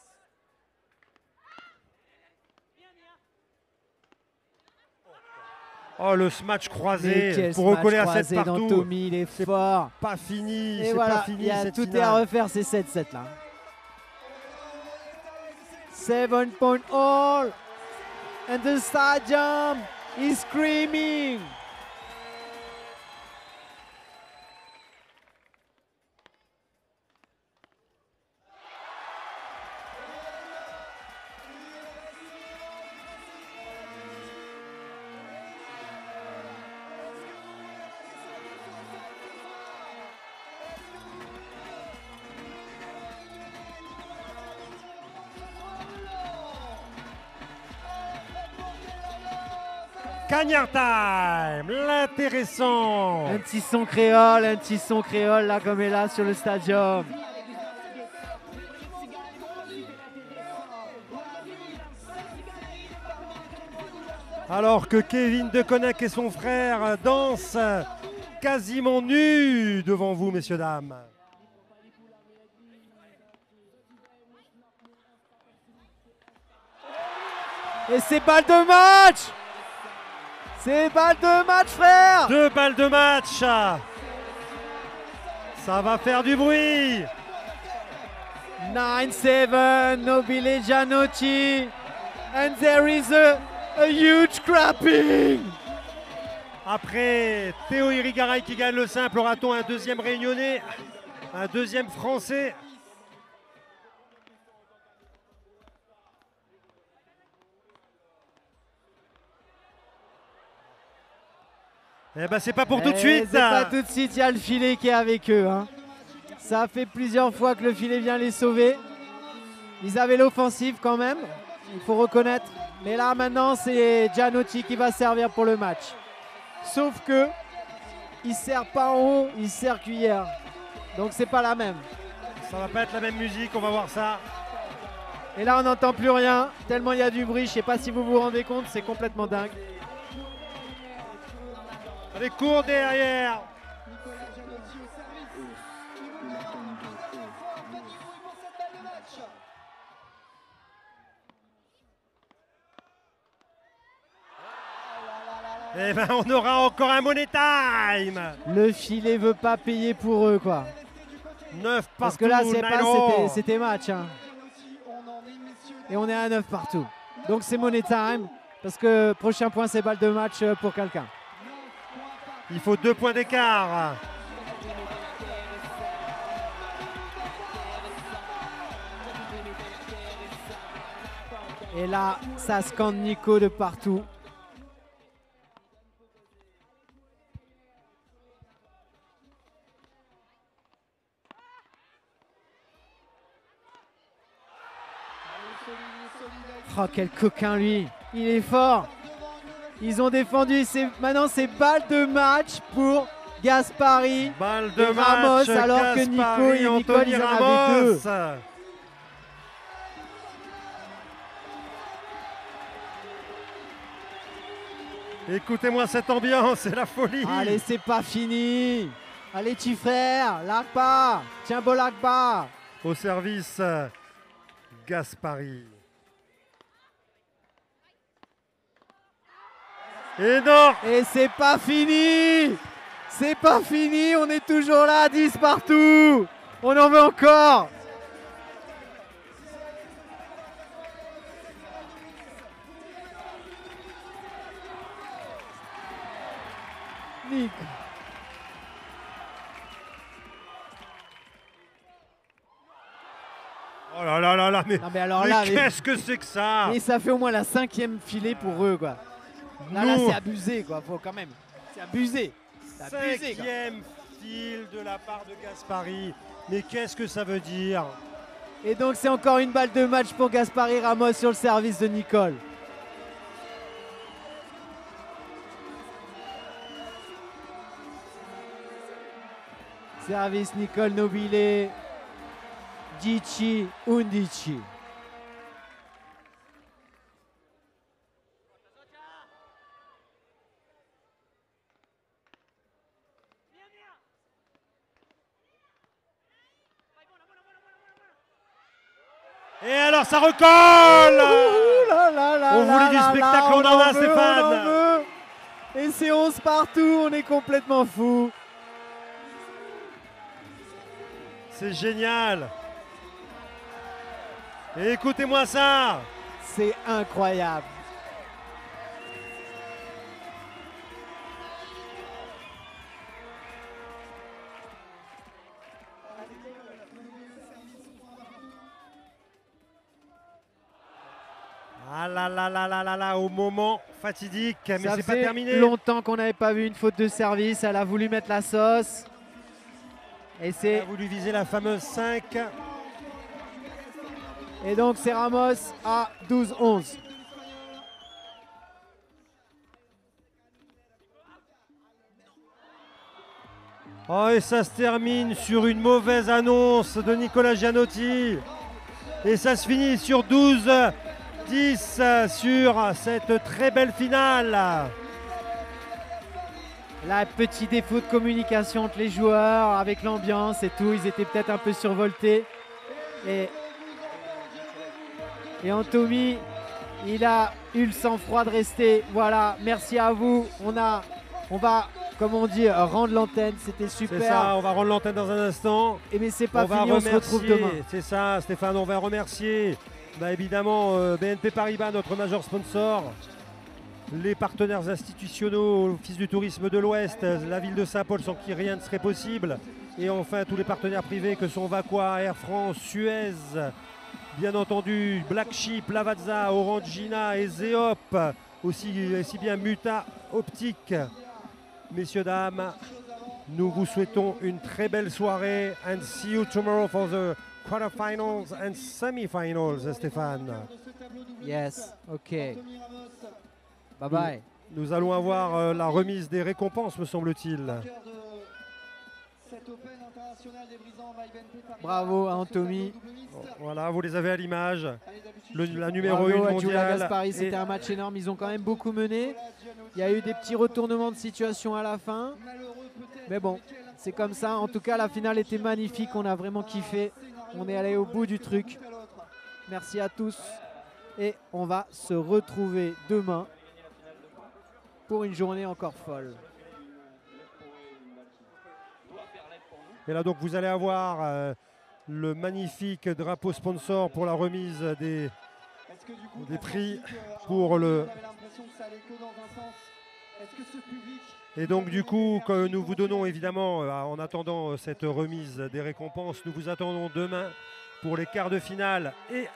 Oh, le smash croisé pour recoller à 7 partout. Tommy, il est fort. Pas fini, Et c'est voilà, pas fini. il y a cette tout finale. est à refaire ces 7-7 là. 7-point all. And the stadium is screaming. Cagnard time, l'intéressant. Un petit son créole là comme est là sur le stadium. Alors que Kevin Deconinck et son frère dansent quasiment nus devant vous, messieurs, dames. Et c'est balle de match! C'est balle de match, frère! 2 balles de match. Ça va faire du bruit. 9-7, Nobile Gianotti. And there is a huge crapping! Après Théo Irigaray qui gagne le simple, aura-t-on un deuxième réunionnais, un deuxième français? Eh ben c'est pas pour tout de suite. C'est pas tout de suite, il y a le filet qui est avec eux. Hein. Ça fait plusieurs fois que le filet vient les sauver. Ils avaient l'offensive quand même, il faut reconnaître. Mais là maintenant c'est Gianotti qui va servir pour le match. Sauf que il sert pas en haut, il sert cuillère. Donc c'est pas la même. Ça va pas être la même musique, on va voir ça. Et là on n'entend plus rien, tellement il y a du bruit, je sais pas si vous vous rendez compte, c'est complètement dingue. Allez, cours derrière. Eh ben on aura encore un money time. Le filet veut pas payer pour eux quoi. 9 partout. Parce que là Nailo. c'était match. Hein. Et on est à 9 partout. Donc c'est money time. Parce que prochain point c'est balle de match pour quelqu'un. Il faut 2 points d'écart. Et là, ça scande Nico de partout. Oh, quel coquin lui. Il est fort. Ils ont défendu. Maintenant, c'est balle de match pour Gaspari Balle de et match. Ramos, alors que Nico Gaspari, et Nicole, Anthony ils en avaient deux. Ramos. Écoutez-moi cette ambiance, c'est la folie. Allez, c'est pas fini. Allez, petit frère, lâche pas. Tiens, bon, lâche pas. Au service, Gaspari. Et non. Et c'est pas fini. C'est pas fini. On est toujours là, 10 partout. On en veut encore. Nick. Oh là là là là, mais, Non, mais alors là, qu'est-ce que c'est que ça? Et ça fait au moins la 5e filet pour eux, quoi. Là, Nous, c'est abusé, quoi. Faut quand même. C'est abusé. C'est abusé, quoi. 5e fil de la part de Gaspari. Mais qu'est-ce que ça veut dire? Et donc, c'est encore une balle de match pour Gaspari Ramos sur le service de Nicole. Service Nicole Nobile. Dici Undici. Et alors ça recolle. On voulait du spectacle, on en a, Stéphane. Et c'est 11 partout, on est complètement fou. C'est génial. Et écoutez-moi ça. C'est incroyable. Ah là là là là là là, au moment fatidique, mais c'est pas terminé. Ça fait longtemps qu'on n'avait pas vu une faute de service. Elle a voulu mettre la sauce. Et c'est. Elle a voulu viser la fameuse 5. Et donc c'est Ramos à 12-11. Oh, et ça se termine sur une mauvaise annonce de Nicola Gianotti. Et ça se finit sur 12-10 sur cette très belle finale. Là, petit défaut de communication entre les joueurs avec l'ambiance et tout. Ils étaient peut-être un peu survoltés. Et Anthony, il a eu le sang-froid de rester. Voilà, merci à vous. On va, comme on dit, rendre l'antenne. C'était super. C'est ça, on va rendre l'antenne dans un instant. Et mais c'est pas fini, on se retrouve demain. C'est ça, Stéphane, on va remercier évidemment BNP Paribas, notre major sponsor. Les partenaires institutionnels, l'Office du tourisme de l'Ouest, la ville de Saint-Paul sans qui rien ne serait possible. Et enfin tous les partenaires privés que sont Vaqua, Air France, Suez, bien entendu Black Sheep, Lavazza, Orangina et Zeop, aussi bien Muta Optique. Messieurs, dames, nous vous souhaitons une très belle soirée and see you tomorrow for the quarterfinals and semi-finals, Stéphane. Yes, ok. Bye bye. Nous allons avoir la remise des récompenses, me semble-t-il. Bravo à Anthony. Bon, voilà, vous les avez à l'image. La numéro Bravo 1 à Giulia mondiale. Gaspari, c'était un match énorme. Ils ont quand même beaucoup mené. Il y a eu des petits retournements de situation à la fin. Mais bon, c'est comme ça. En tout cas, la finale était magnifique. On a vraiment kiffé. On est allé au bout du truc. Merci à tous. Et on va se retrouver demain pour une journée encore folle. Et là donc vous allez avoir le magnifique drapeau sponsor pour la remise des prix pour le... Et donc du coup que nous vous donnons évidemment en attendant cette remise des récompenses, nous vous attendons demain pour les quarts de finale et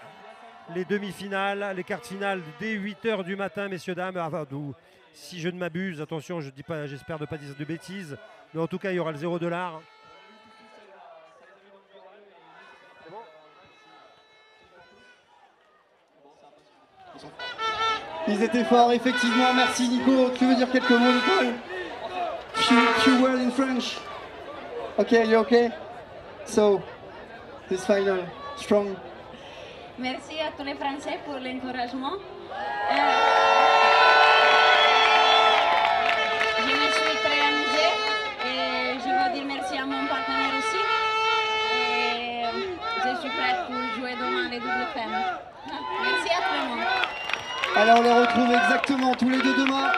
les demi-finales, les quarts de finale dès 8h du matin, messieurs, dames. Si je ne m'abuse, attention, je dis pas, j'espère ne pas dire de bêtises, mais en tout cas, il y aura le $0. Ils étaient forts, effectivement. Merci, Nico. Tu veux dire quelques mots, Nicole? Few words in French. Okay, you okay? So, this final, strong. Merci à tous les Français pour l'encouragement. Je me suis très amusée et je veux dire merci à mon partenaire aussi. Et je suis prête pour jouer demain les doubles femmes. Merci à tout le monde. Alors on les retrouve exactement tous les deux demain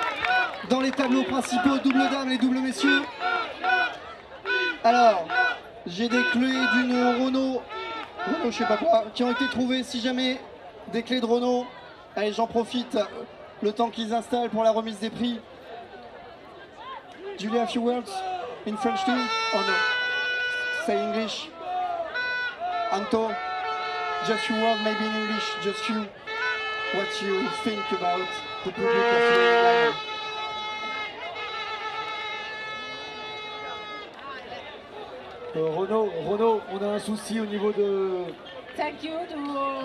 dans les tableaux principaux, double dames et double messieurs. Alors, j'ai des clés d'une Renault je sais pas quoi, qui ont été trouvées si jamais des clés de Renault. Allez, j'en profite le temps qu'ils installent pour la remise des prix. Julia, a few words in French too? Oh no. Say English. Anto, just few words maybe in English, just few. What you think about the public of Renaud, on a un souci au niveau de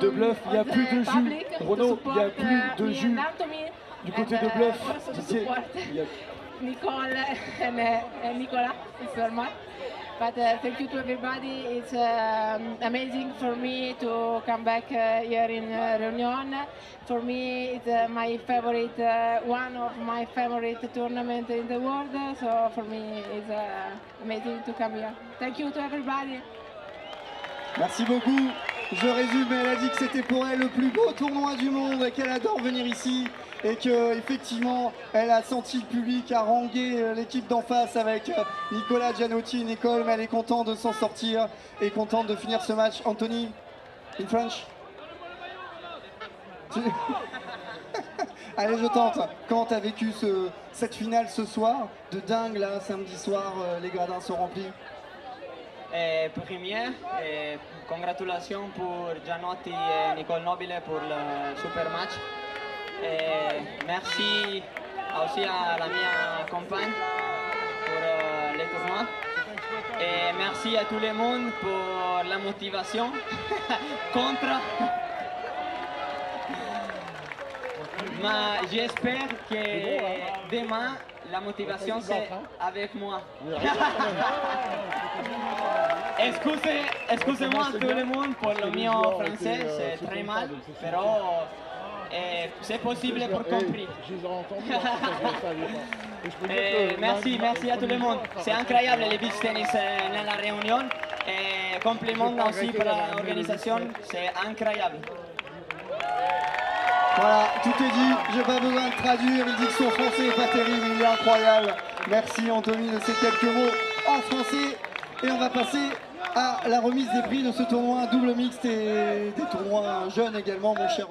Bluff. Il n'y a plus de jus. Renaud, il n'y a plus de jus du côté de Bluff. Nicole and Nicola, it's very much. But thank you to everybody. It's amazing for me to come back here in Réunion. For me, it's my favorite, one of my favorite tournaments in the world. So for me, it's amazing to come here. Thank you to everybody. Merci beaucoup. Je résume, elle a dit que c'était pour elle le plus beau tournoi du monde et qu'elle adore venir ici. Et qu'effectivement, elle a senti le public haranguer l'équipe d'en face avec Nicola Gianotti et Nicole, mais elle est contente de s'en sortir et contente de finir ce match. Anthony, in French? Allez, je tente. Comment t'as vécu cette finale ce soir? De dingue, là, samedi soir, les gradins sont remplis. Première, congratulations pour Gianotti et Nicole Nobile pour le super match. Et merci aussi à la mienne compagne pour le tournoi. Et merci à tout le monde pour la motivation contre. Mais j'espère que demain la motivation c'est avec moi. Excusez-moi tout le monde pour le mio français, c'est très mal, però c'est possible pour compris. Merci à tout le monde. C'est incroyable les beach tennis dans la réunion. Et compliment aussi pour l'organisation, c'est incroyable. Voilà, tout est dit, j'ai pas besoin de traduire, il dit que son français est pas terrible, il est incroyable. Merci Anthony de ces quelques mots en français. Et on va passer à la remise des prix de ce tournoi double mixte et des tournois jeunes également, mon cher.